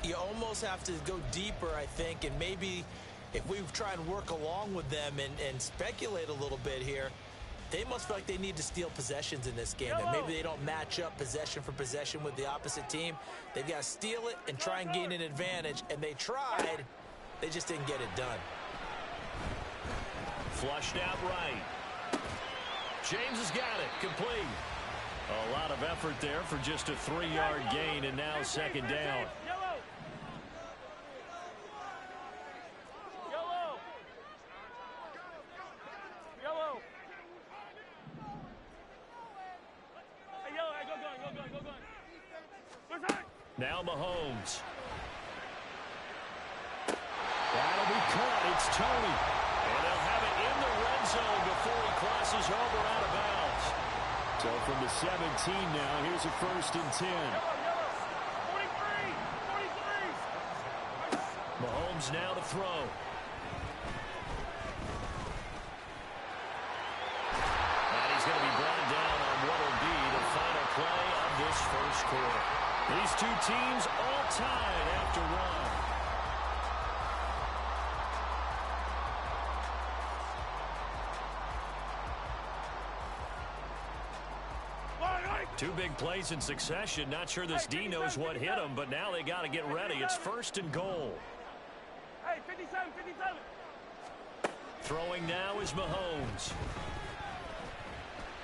You almost have to go deeper, I think, and maybe if we try and work along with them and speculate a little bit here, they must feel like they need to steal possessions in this game. And maybe they don't match up possession for possession with the opposite team. They've got to steal it and try and gain an advantage. And they tried. They just didn't get it done. Flushed out right. James has got it. Complete. A lot of effort there for just a 3-yard gain, and now second down. Now Mahomes. That'll be caught. It's Tony. And they'll have it in the red zone before he crosses over out of bounds. So from the 17 now, here's a 1st and 10. 43. Mahomes now to throw. And he's going to be brought down on what will be the final play of this first quarter. These 2 teams all tied after 1. Two big plays in succession. Not sure this D knows what hit him, but now they got to get ready. It's 1st and goal. Hey, 57. Throwing now is Mahomes.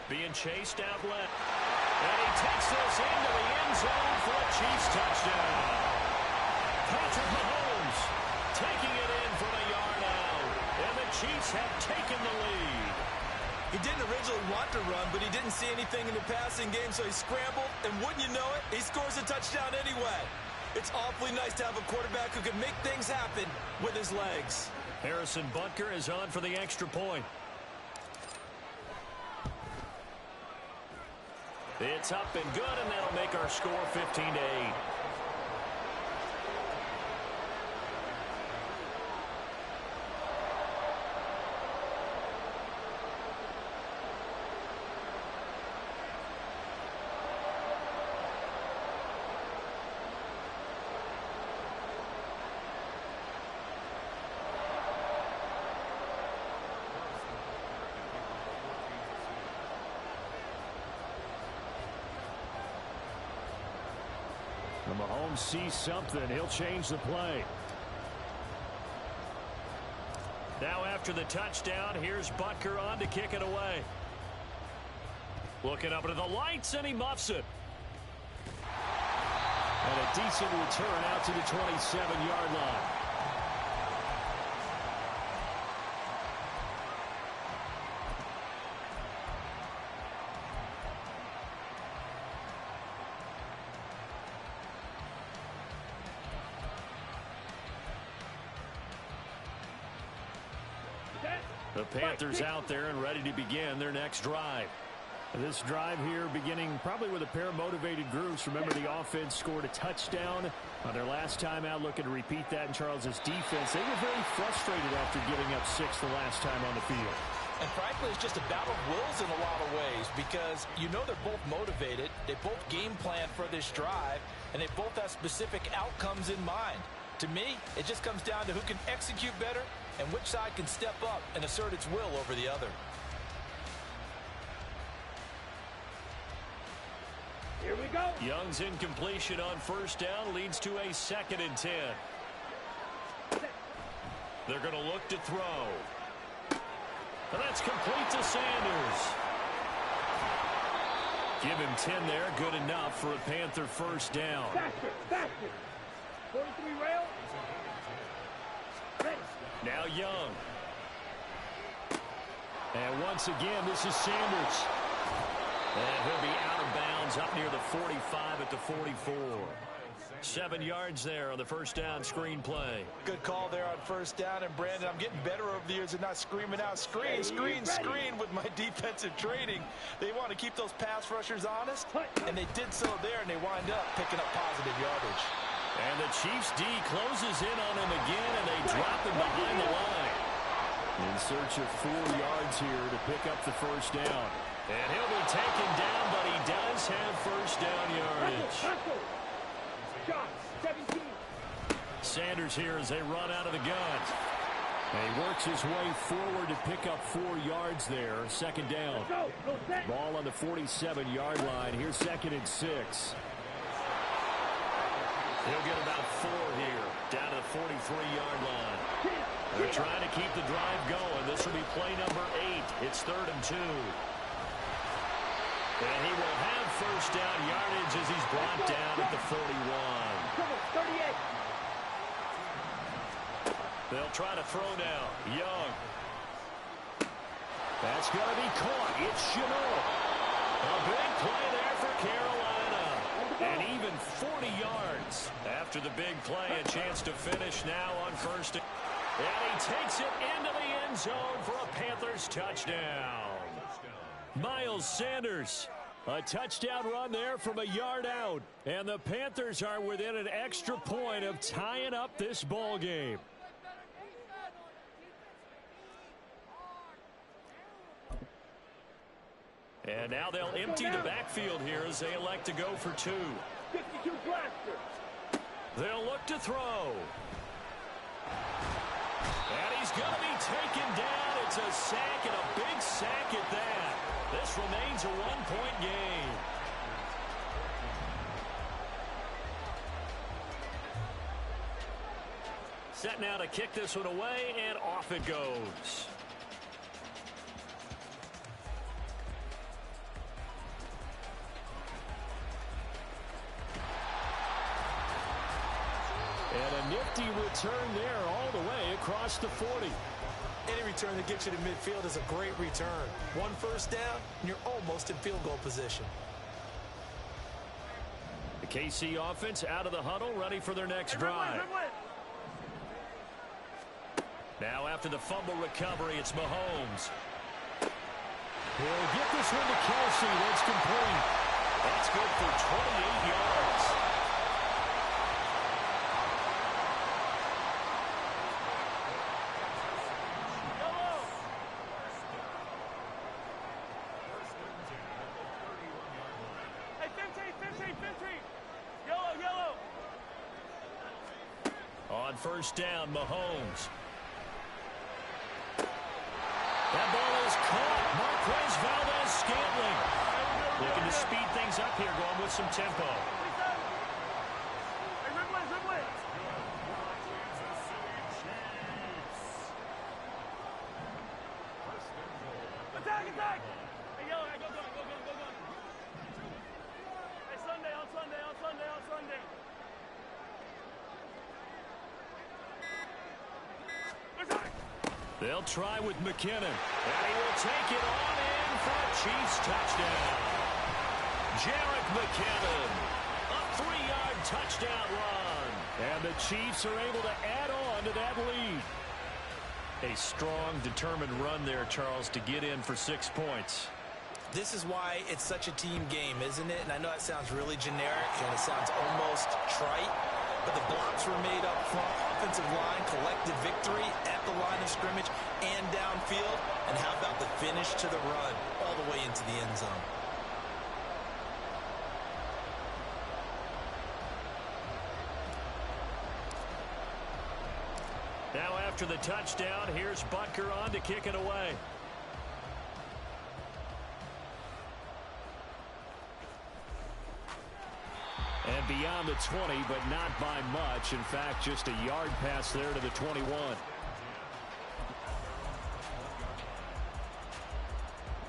Being chased out left. And he takes this into the end zone for a Chiefs touchdown. Patrick Mahomes taking it in from a yard out. And the Chiefs have taken the lead. He didn't originally want to run, but he didn't see anything in the passing game, so he scrambled, and wouldn't you know it, he scores a touchdown anyway. It's awfully nice to have a quarterback who can make things happen with his legs. Harrison Butker is on for the extra point. It's up and good, and that'll make our score 15-8. Mahomes sees something. He'll change the play. Now after the touchdown, here's Butker on to kick it away. Looking up into the lights, and he muffs it. And a decent return out to the 27-yard line. The Panthers out there and ready to begin their next drive. This drive here beginning probably with a pair of motivated groups. Remember, the offense scored a touchdown on their last time out, looking to repeat that in Charles's defense. They were very frustrated after giving up 6 the last time on the field. And frankly, it's just a battle of wills in a lot of ways because you know they're both motivated, they both game plan for this drive, and they both have specific outcomes in mind. To me, it just comes down to who can execute better and which side can step up and assert its will over the other. Here we go. Young's incompletion on first down leads to a 2nd and 10. They're going to look to throw. And that's complete to Sanders. Give him 10 there. Good enough for a Panther first down. Faster, faster. 43 rail. Now Young. And once again, this is Sanders. And he'll be out of bounds up near the 45 at the 44. 7 yards there on the first down screen play. Good call there on first down. And, Brandon, I'm getting better over the years and not screaming out, screen, screen, screen with my defensive training. They want to keep those pass rushers honest, and they did so there, and they wind up picking up positive yardage. And the Chiefs D closes in on him again, and they drop him behind the line. In search of 4 yards here to pick up the first down. And he'll be taken down, but he does have first down yardage. Shot, 17. Sanders here as they run out of the gun. And he works his way forward to pick up 4 yards there. 2nd down. Go, go set. Ball on the 47-yard line. Here's 2nd and 6. He'll get about 4 here, down to the 43-yard line. They're trying to keep the drive going. This will be play number 8. It's 3rd and 2. And he will have first down yardage as he's brought down at the 41. 38. They'll try to throw now. Young. That's going to be caught. It's Chenault. A big play there for Carolina. And even 40 yards after the big play. A chance to finish now on first. And he takes it into the end zone for a Panthers touchdown. Miles Sanders, a touchdown run there from a yard out. And the Panthers are within an extra point of tying up this ball game. And now they'll empty the backfield here as they elect to go for 2. 52 blaster. They'll look to throw. And he's going to be taken down. It's a sack, and a big sack at that. This remains a 1-point game. Set now to kick this one away, and off it goes. And a nifty return there all the way across the 40. Any return that gets you to midfield is a great return. 1 first down, and you're almost in field goal position. The KC offense out of the huddle, ready for their next drive. Now after the fumble recovery, it's Mahomes. He'll get this one to Kelsey. That's complete. That's good for 28 yards. On first down, Mahomes. That ball is caught. Marquez Valdez-Scantling looking to speed things up here, going with some tempo. Attack, attack! Hey, yo, go. Hey, Sunday, on Sunday. They'll try with McKinnon. And he will take it on in for a Chiefs touchdown. Jerick McKinnon. A 3-yard touchdown run. And the Chiefs are able to add on to that lead. A strong, determined run there, Charles, to get in for 6 points. This is why it's such a team game, isn't it? And I know that sounds really generic and it sounds almost trite, but the blocks were made up front, offensive line, collective victory at the line of scrimmage and downfield. And how about the finish to the run all the way into the end zone? Now after the touchdown, here's Butker on to kick it away. And beyond the 20, but not by much. In fact, just a yard pass there to the 21.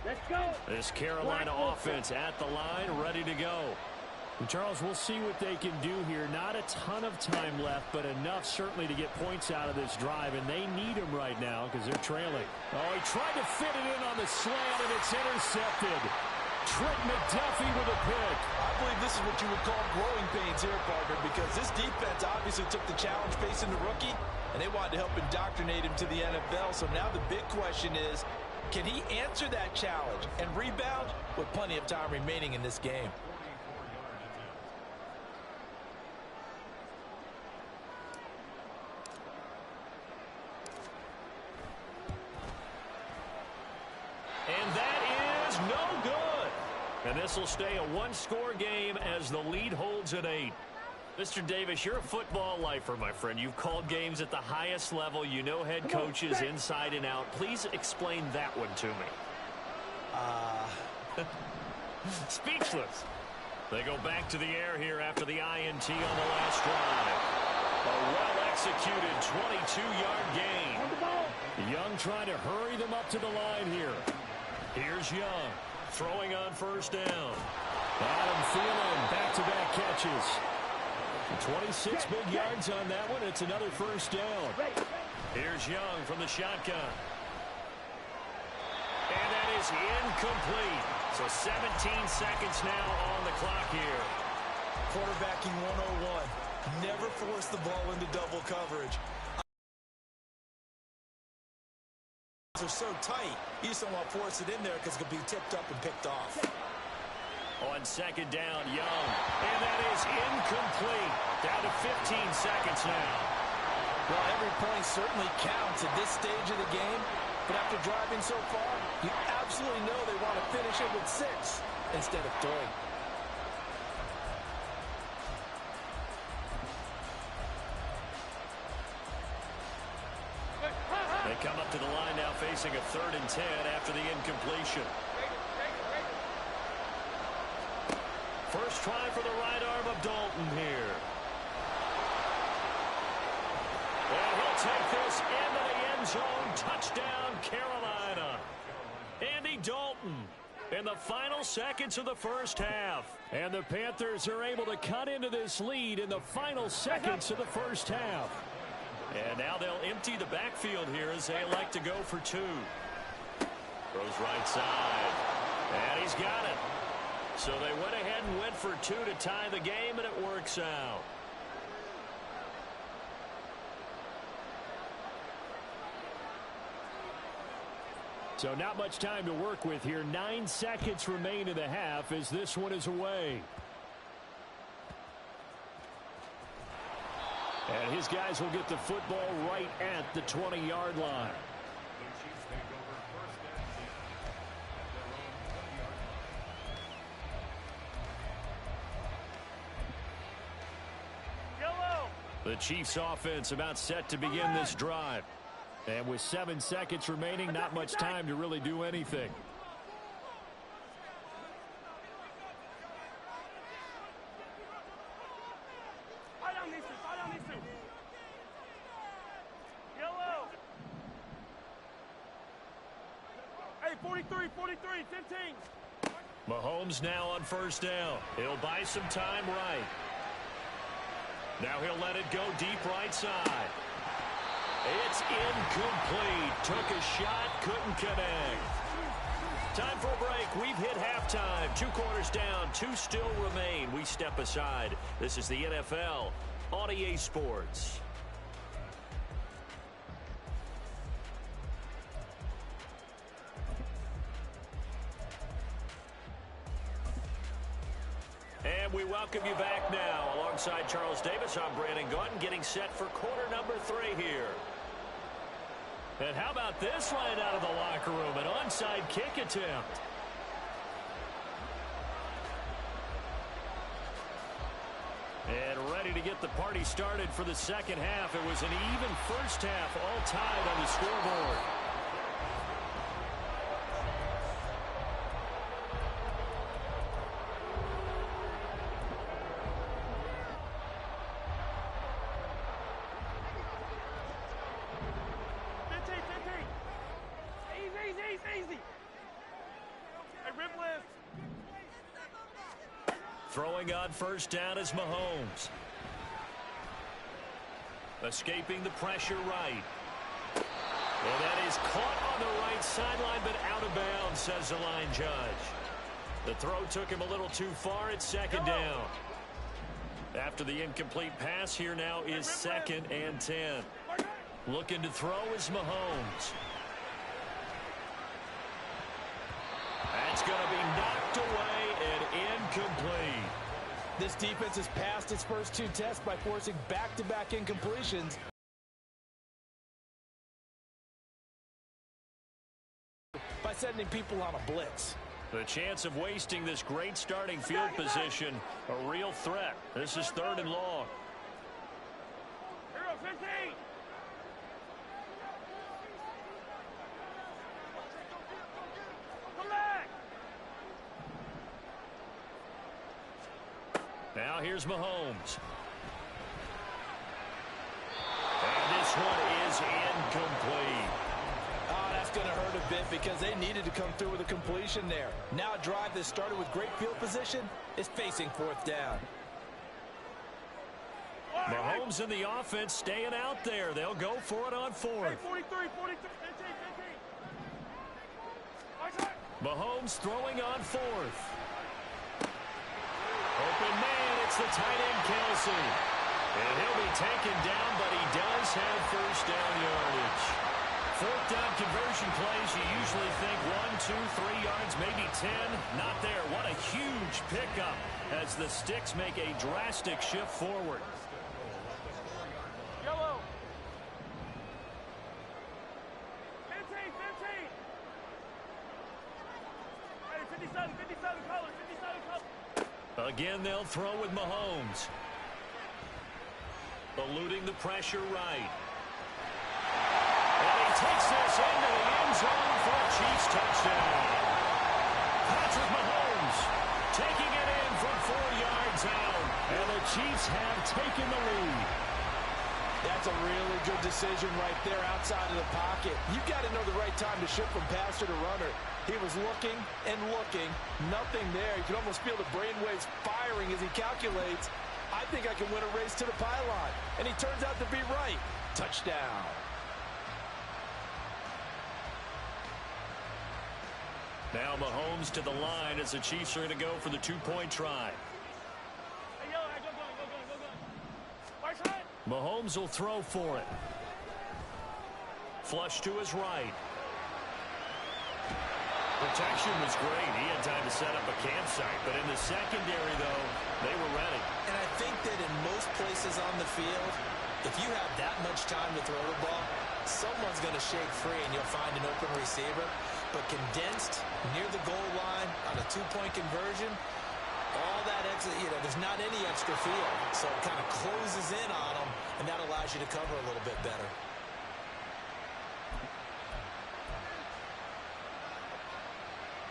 Let's go. This Carolina offense at the line, ready to go. And Charles, we'll see what they can do here. Not a ton of time left, but enough certainly to get points out of this drive, and they need them right now because they're trailing. Oh, he tried to fit it in on the slant, and it's intercepted. Trent McDuffie with a pick. I believe this is what you would call growing pains here, partner, because this defense obviously took the challenge facing the rookie, and they wanted to help indoctrinate him to the NFL. So now the big question is, can he answer that challenge and rebound with plenty of time remaining in this game? And that is no good. And this will stay a one-score game as the lead holds at 8. Mr. Davis, you're a football lifer, my friend. You've called games at the highest level. You know head coaches inside and out. Please explain that one to me. Speechless. They go back to the air here after the INT on the last drive. A well-executed 22-yard gain. Young trying to hurry them up to the line here. Here's Young throwing on first down. Adam Thielen back-to-back catches. 26 big yards on that one. It's another first down. Here's Young from the shotgun. And that is incomplete. So 17 seconds now on the clock here. Quarterbacking 101. Never force the ball into double coverage. Are so tight, you just don't want to force it in there because it could be tipped up and picked off. On second down, Young. And that is incomplete. Down to 15 seconds now. Well, every point certainly counts at this stage of the game. But after driving so far, you absolutely know they want to finish it with 6 instead of 3. They come up to the line now facing a 3rd and 10 after the incompletion. First try for the right arm of Dalton here. And he'll take this into the end zone. Touchdown, Carolina. Andy Dalton in the final seconds of the first half. And the Panthers are able to cut into this lead in the final seconds of the first half. And now they'll empty the backfield here as they elect to go for 2. Throws right side. And he's got it. So they went ahead and went for 2 to tie the game, and it works out. So not much time to work with here. 9 seconds remain in the half as this one is away. And his guys will get the football right at the 20-yard line. The Chiefs offense about set to begin this drive. And with 7 seconds remaining, not much time to really do anything. Hey, 43, 10 teams. Mahomes now on first down. He'll buy some time right. Now he'll let it go deep right side. It's incomplete. Took a shot, couldn't connect. Time for a break. We've hit halftime. 2 quarters down, 2 still remain. We step aside. This is the NFL on EA Sports. welcome you back now. Alongside Charles Davis, I'm Brandon Gaudin, getting set for quarter number 3 here. And how about this right out of the locker room? An onside kick attempt. And ready to get the party started for the second half. It was an even first half, all tied on the scoreboard. Easy. Hey, rip lift. Throwing on first down is Mahomes. Escaping the pressure right. And that is caught on the right sideline, but out of bounds, says the line judge. The throw took him a little too far. It's second down. After the incomplete pass, here now is 2nd and 10. Looking to throw is Mahomes. That's going to be knocked away and incomplete. This defense has passed its first 2 tests by forcing back-to-back incompletions. By sending people on a blitz. The chance of wasting this great starting field position, a real threat. This is 3rd and long. Here go, 15. Come back. Now here's Mahomes. And this one is incomplete. That's going to hurt a bit because they needed to come through with a completion there. Now a drive that started with great field position is facing 4th down. Mahomes and the offense staying out there. They'll go for it on 4th. Hey, 43, 15. Mahomes throwing on 4th. Open man, it's the tight end, Kelsey. And he'll be taken down, but he does have first down yardage. 4th down conversion plays, you usually think 1, 2, 3 yards, maybe 10. Not there. What a huge pickup as the Sticks make a drastic shift forward. Yellow. 15. Hey, 57 color. Again, they'll throw with Mahomes. Eluding the pressure right. And he takes this into the end zone for a Chiefs touchdown. Patrick Mahomes taking it in from 4 yards out. And the Chiefs have taken the lead. That's a really good decision right there outside of the pocket. You've got to know the right time to shift from passer to runner. He was looking and looking. Nothing there. You can almost feel the brainwaves firing as he calculates. I think I can win a race to the pylon. And he turns out to be right. Touchdown. Now Mahomes to the line as the Chiefs are going to go for the 2-point try. Hey, yo, go. Right side. Mahomes will throw for it. Flush to his right. Protection was great. He had time to set up a campsite. But in the secondary, though, they were ready. And I think that in most places on the field, if you have that much time to throw the ball, someone's going to shake free and you'll find an open receiver. But condensed near the goal line on a 2-point conversion, all that extra, there's not any extra field. So it kind of closes in on them, and that allows you to cover a little bit better.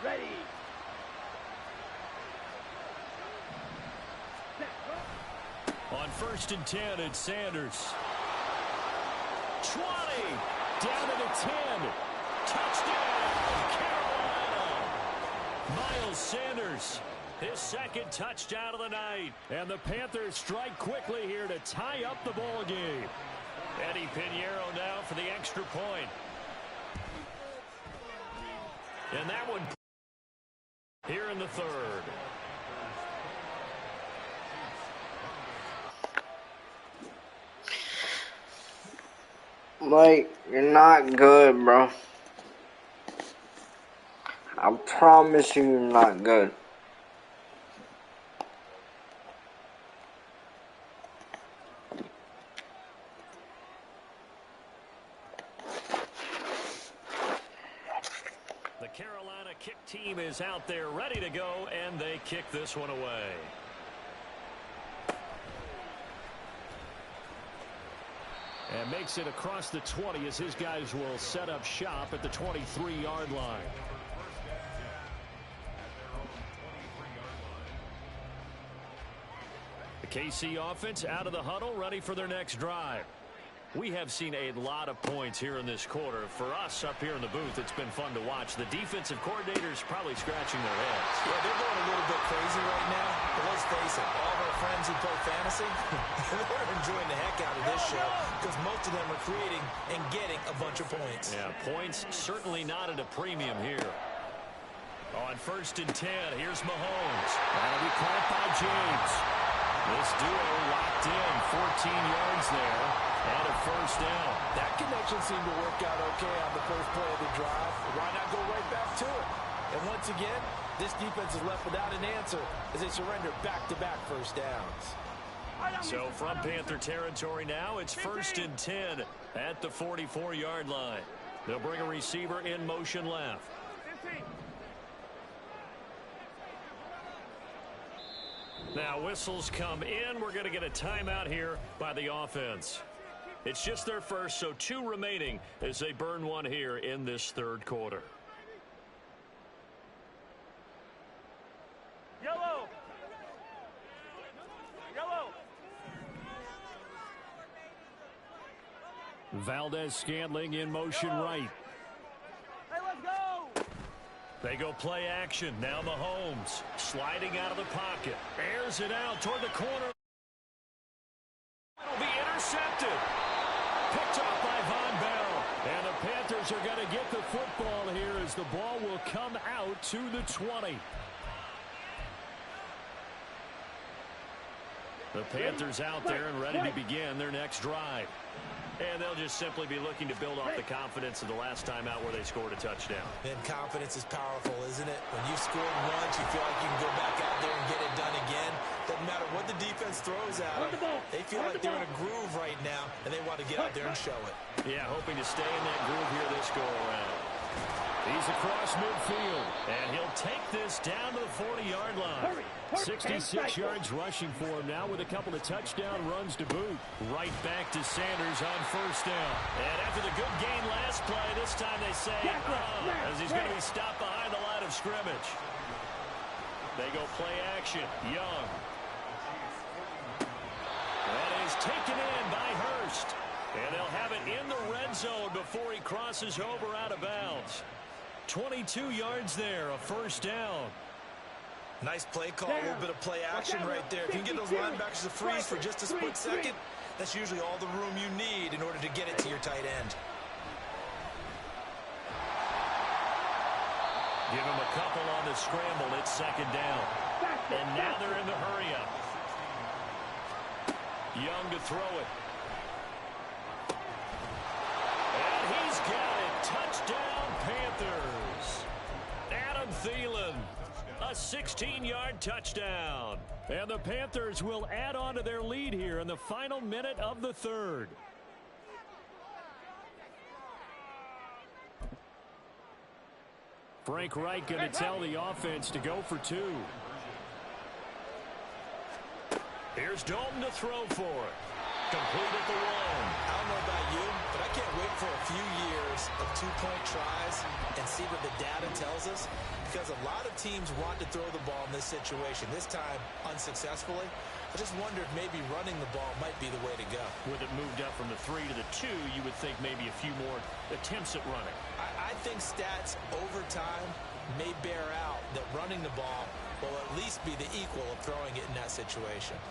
Ready. On 1st and 10, it's Sanders. 20. Down to the 10. Touchdown, Carolina. Miles Sanders, his 2nd touchdown of the night. And the Panthers strike quickly here to tie up the ball game. Eddie Pinheiro now for the extra point. And that one here in the 3rd. Like, you're not good, bro. I promise you you're not good. Carolina kick team is out there ready to go, and they kick this one away. And makes it across the 20 as his guys will set up shop at the 23-yard line. The KC offense out of the huddle, ready for their next drive. We have seen a lot of points here in this quarter. For us up here in the booth, it's been fun to watch. The defensive coordinators probably scratching their heads. Yeah, they're going a little bit crazy right now. But let's face it, all of our friends who play fantasy, they're enjoying the heck out of this show because most of them are creating and getting a bunch of points. Yeah, points certainly not at a premium here. On 1st and 10, here's Mahomes. That'll be caught by James. This duo locked in, 14 yards there, and a 1st down. That connection seemed to work out okay on the first play of the drive. Why not go right back to it? And once again, this defense is left without an answer as they surrender back-to-back 1st downs. So from Panther territory now, it's 1st and 10 at the 44-yard line. They'll bring a receiver in motion left. Now whistles come in. We're going to get a timeout here by the offense. It's just their first, so 2 remaining as they burn one here in this 3rd quarter. Yellow. Yellow. Valdez-Scantling in motion right. Hey, let's go. They go play action. Now Mahomes sliding out of the pocket. Airs it out toward the corner. It'll be intercepted. Picked up by Von Bell. And the Panthers are going to get the football here as the ball will come out to the 20. The Panthers out there and ready to begin their next drive. And they'll just simply be looking to build off the confidence of the last time out where they scored a touchdown. And confidence is powerful, isn't it? When you scored once, you feel like you can go back out there and get it done again. Doesn't matter what the defense throws at them. They feel like they're in a groove right now, and they want to get out there and show it. Yeah, hoping to stay in that groove here this go-around. He's across midfield, and he'll take this down to the 40-yard line. 66 yards rushing for him now with a couple of touchdown runs to boot. Right back to Sanders on 1st down. And after the good gain last play, this time they say, as he's going to be stopped behind the line of scrimmage. They go play action. Young. That is taken in by Hurst. And they'll have it in the red zone before he crosses over out of bounds. 22 yards there, a 1st down. Nice play call, a little bit of play action right there. If you can get those linebackers to freeze for just a split second, that's usually all the room you need in order to get it to your tight end. Give him a couple on the scramble. It's 2nd down. And now they're in the hurry-up. Young to throw it. And he's got it. Touchdown, Panthers. Adam Thielen. A 16-yard touchdown. And the Panthers will add on to their lead here in the final minute of the 3rd. Frank Reich going to tell the offense to go for 2. Here's Dalton to throw for it. Complete at the 1. I don't know about you, but I can't wait for a few years of 2-point tries and see what the data tells us, because a lot of teams want to throw the ball in this situation, this time unsuccessfully. I just wonder if maybe running the ball might be the way to go. With it moved up from the 3 to the 2, you would think maybe a few more attempts at running. I think stats over time may bear out that running the ball will at least be the equal of throwing it in that situation.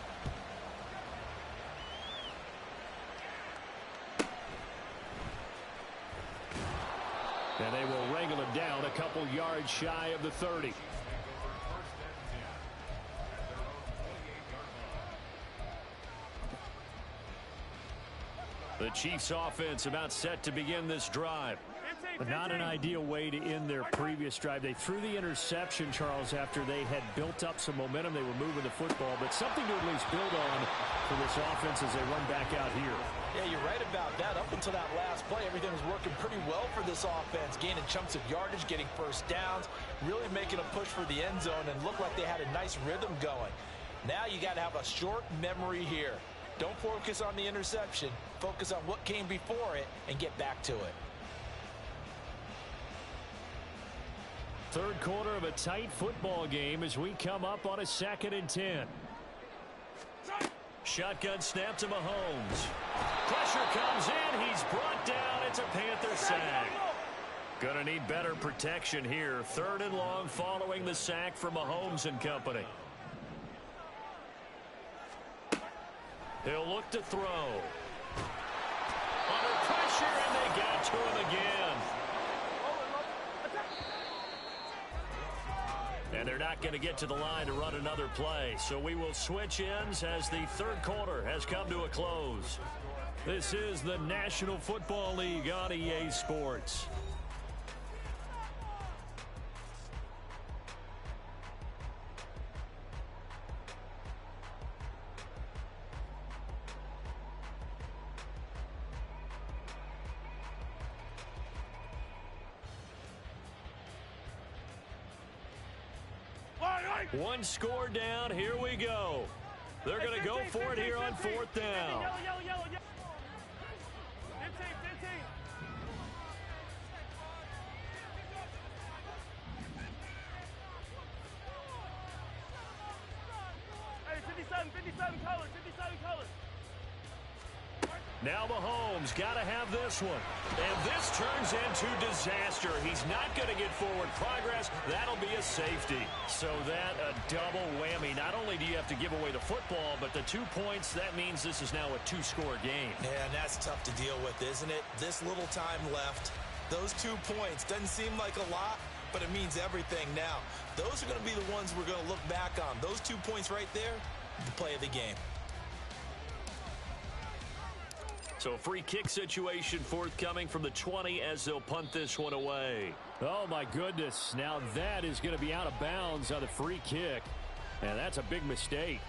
And they will wrangle him down a couple yards shy of the 30. The Chiefs offense about set to begin this drive. Not an ideal way to end their previous drive. They threw the interception, Charles, after they had built up some momentum. They were moving the football, but something to at least build on for this offense as they run back out here. Yeah, you're right about that. Up until that last play, everything was working pretty well for this offense, gaining chunks of yardage, getting first downs, really making a push for the end zone, and looked like they had a nice rhythm going. Now you got to have a short memory here. Don't focus on the interception. Focus on what came before it and get back to it. Third quarter of a tight football game as we come up on a 2nd and 10. Shotgun snap to Mahomes. Pressure comes in. He's brought down. It's a Panther sack. Gonna need better protection here. 3rd and long following the sack from Mahomes and company. He'll look to throw. Under pressure, and they got to him again. And they're not going to get to the line to run another play. So we will switch ends as the 3rd quarter has come to a close. This is the National Football League on EA Sports. One score down. Here we go. They're going to go for it here on 4th down. Yellow. 15. Hey, 57 colors. Now Mahomes got to have this one. And this turns into disaster. He's not going to get forward progress. That'll be a safety. So that a double whammy. Not only do you have to give away the football, but the 2 points, that means this is now a 2-score game. Yeah, and that's tough to deal with, isn't it? This little time left. Those 2 points doesn't seem like a lot, but it means everything now. Those are going to be the ones we're going to look back on. Those 2 points right there, the play of the game. So a free kick situation forthcoming from the 20 as they'll punt this one away. Oh, my goodness. Now that is going to be out of bounds on the free kick. And that's a big mistake.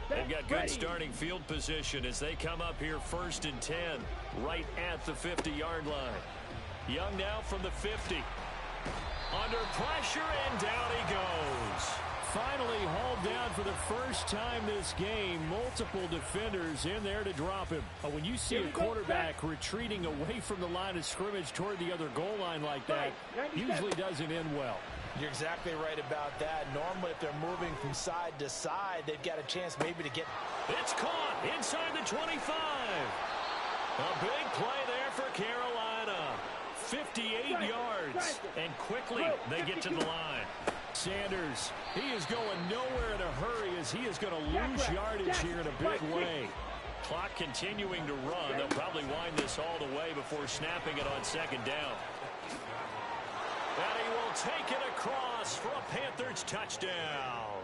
They've got good starting field position as they come up here 1st and 10, right at the 50-yard line. Young now from the 50. Under pressure, and down he goes. Finally hauled down for the first time this game. Multiple defenders in there to drop him. But when you see a quarterback retreating away from the line of scrimmage toward the other goal line like that, usually doesn't end well. You're exactly right about that. Normally, if they're moving from side to side, they've got a chance maybe to get... It's caught inside the 25. A big play there for Carolina. 58 yards. And quickly they get to the line. Sanders, he is going nowhere in a hurry as he is going to lose yardage here in a big way. Clock continuing to run. They'll probably wind this all the way before snapping it on 2nd down. And he will take it across for a Panthers touchdown.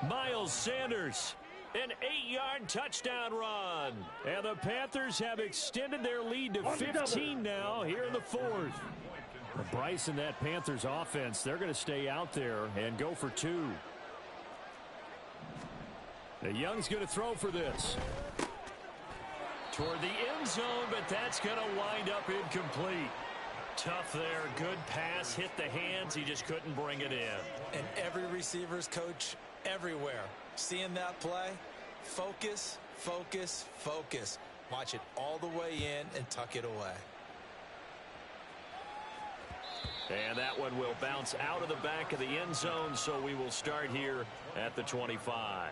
Miles Sanders, an 8-yard touchdown run. And the Panthers have extended their lead to 15 now here in the 4th. Bryce and that Panthers offense, they're going to stay out there and go for 2. The Young's going to throw for this. Toward the end zone, but that's going to wind up incomplete. Tough there. Good pass. Hit the hands. He just couldn't bring it in. And every receiver's coach everywhere. Seeing that play, focus, focus, focus. Watch it all the way in and tuck it away. And that one will bounce out of the back of the end zone, so we will start here at the 25.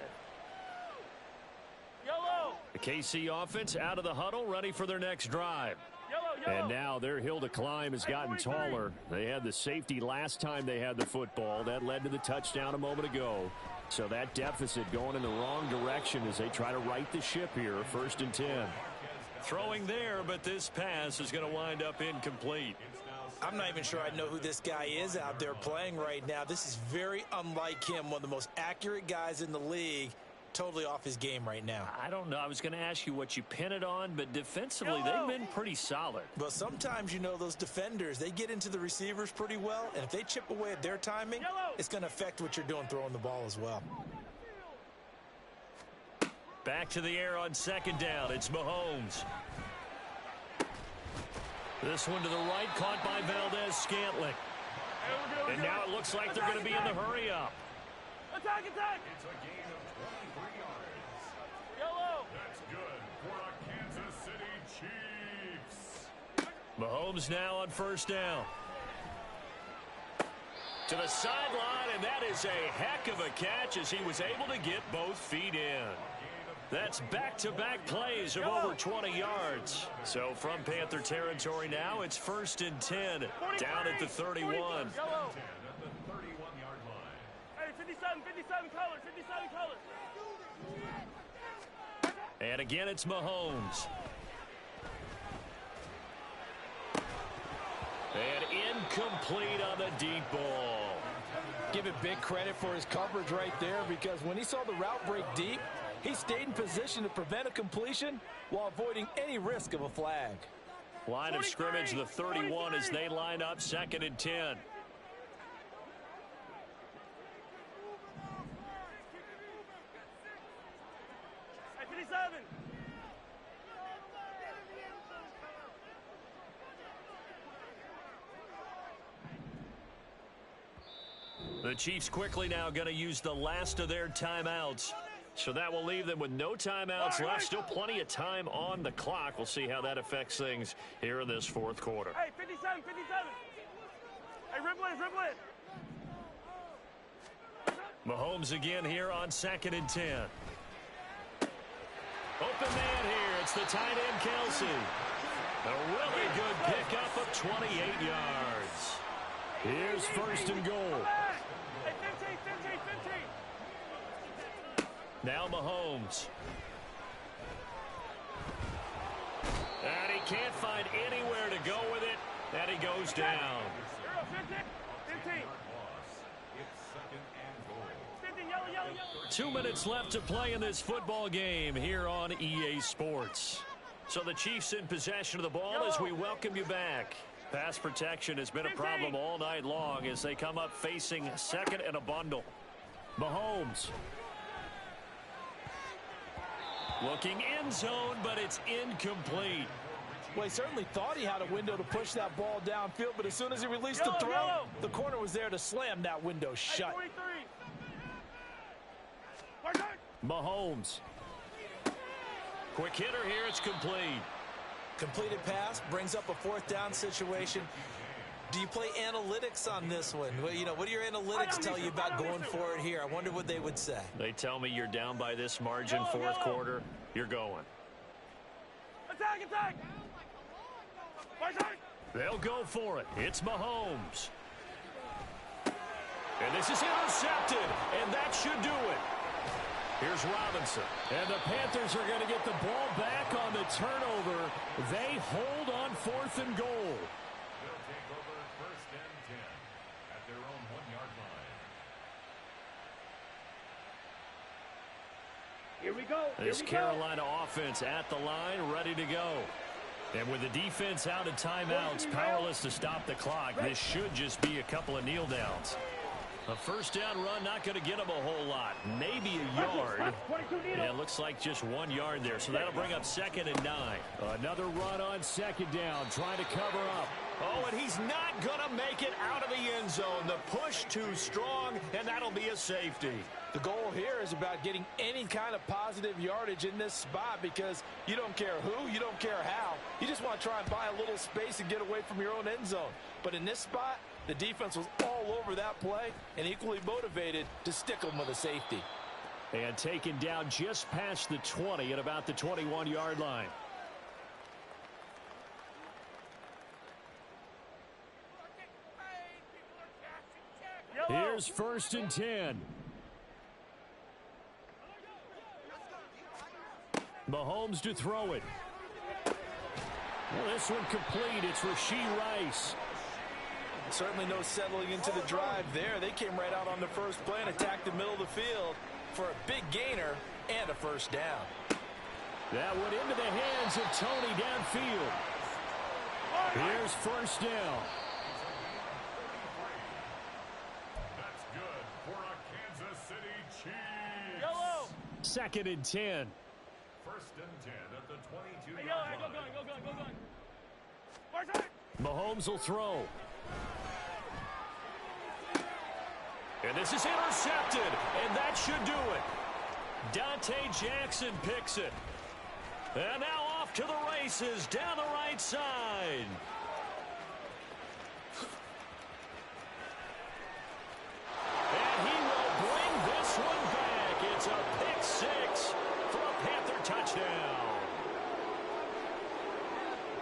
Yellow. The KC offense out of the huddle, ready for their next drive. Yellow. And now their hill to climb has gotten taller. They had the safety last time they had the football. That led to the touchdown a moment ago. So that deficit going in the wrong direction as they try to right the ship here, 1st and 10. Throwing there, but this pass is going to wind up incomplete. I'm not even sure I know who this guy is out there playing right now. This is very unlike him, one of the most accurate guys in the league. totally off his game right now. I don't know. I was going to ask you what you pin it on, but defensively, they've been pretty solid. Well, sometimes, you know, those defenders, they get into the receivers pretty well, and if they chip away at their timing, it's going to affect what you're doing throwing the ball as well. Back to the air on second down. It's Mahomes. This one to the right, caught by Valdez-Scantling. And now it looks like they're going to be in the hurry-up. Attack, attack! It's a gain of 23 yards. Yellow! That's good for the Kansas City Chiefs. Mahomes now on first down. To the sideline, and that is a heck of a catch as he was able to get both feet in. That's back-to-back plays of over 20 yards. So from Panther territory now, it's 1st and 10, down at the 31. Yellow! At the 31-yard line. Hey, 57 colors, 57 colors. And again, it's Mahomes. And incomplete on the deep ball. Give it big credit for his coverage right there, because when he saw the route break deep, he stayed in position to prevent a completion while avoiding any risk of a flag. Line of scrimmage, the 31 as they line up 2nd and 10. Hey, 57. The Chiefs quickly now going to use the last of their timeouts. So that will leave them with no timeouts left. Still plenty of time on the clock. We'll see how that affects things here in this 4th quarter. Hey, 57. Hey, dribble it. Mahomes again here on 2nd and 10. Open man here. It's the tight end, Kelsey. A really good pickup of 28 yards. Here's 1st and goal. Hey, 15. Now Mahomes. And he can't find anywhere to go with it. And he goes down. 15. It's 2nd and goal. 15, yellow. 2 minutes left to play in this football game here on EA Sports. So the Chiefs in possession of the ball as we welcome you back. Pass protection has been a problem all night long as they come up facing 2nd and a bundle. Mahomes. Looking end zone, but it's incomplete. Well, he certainly thought he had a window to push that ball downfield, but as soon as he released the throw, the corner was there to slam that window shut. Hey, 43. Mahomes. Quick hitter here, it's complete. Completed pass brings up a 4th down situation. Do you play analytics on this one? Well, you know, what do your analytics tell you about going for it here? I wonder what they would say. They tell me you're down by this margin, 4th quarter. You're going. Attack. They'll go for it. It's Mahomes. And this is intercepted, and that should do it. Here's Robinson. And the Panthers are going to get the ball back on the turnover. They hold on 4th and goal. They'll take over 1st and 10 at their own 1-yard line. Here we go. This Carolina offense at the line, ready to go. And with the defense out of timeouts, powerless to stop the clock, this should just be a couple of kneel downs. A 1st down run, not going to get them a whole lot. Maybe a yard. Yeah, it looks like just 1 yard there. So that'll bring up 2nd and 9. Another run on 2nd down, trying to cover up. Oh, and he's not going to make it out of the end zone. The push too strong, and that'll be a safety. The goal here is about getting any kind of positive yardage in this spot, because you don't care who, you don't care how. You just want to try and buy a little space and get away from your own end zone. But in this spot, the defense was all over that play and equally motivated to stick them with a safety. And taken down just past the 20 at about the 21-yard line. Here's 1st and 10. Mahomes to throw it. Well, this one complete. It's Rashee Rice. Certainly no settling into the drive there. They came right out on the first play and attacked the middle of the field. for a big gainer and a first down. That went into the hands of Tony downfield. Here's first down. That's good for a Kansas City Chiefs. Yellow. 2nd and 10. First and 10 at the 22-yard Hey, yellow. line. Go gun. Far side. Mahomes will throw. And this is intercepted, and that should do it. Dante Jackson picks it. And now off to the races down the right side. And he will bring this one back. It's a pick six for a Panther touchdown.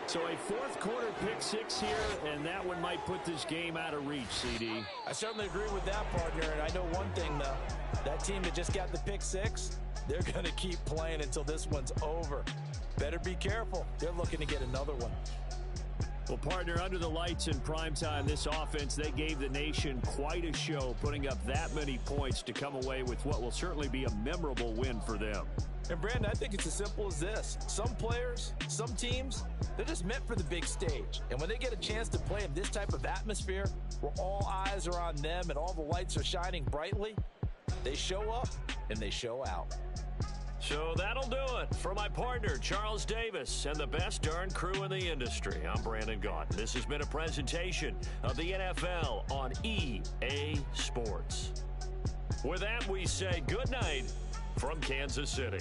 So a 4th quarter pick six here, and that one might put this game out of reach, CD. I certainly agree with that, partner, and I know one thing, though. That team that just got the pick six, they're going to keep playing until this one's over. Better be careful. They're looking to get another one. Well, partner, under the lights in primetime, this offense, they gave the nation quite a show, putting up that many points to come away with what will certainly be a memorable win for them. And, Brandon, I think it's as simple as this. Some players, some teams, they're just meant for the big stage. And when they get a chance to play in this type of atmosphere where all eyes are on them and all the lights are shining brightly, they show up and they show out. So that'll do it for my partner, Charles Davis, and the best darn crew in the industry. I'm Brandon Gaunt. This has been a presentation of the NFL on EA Sports. With that, we say good night from Kansas City.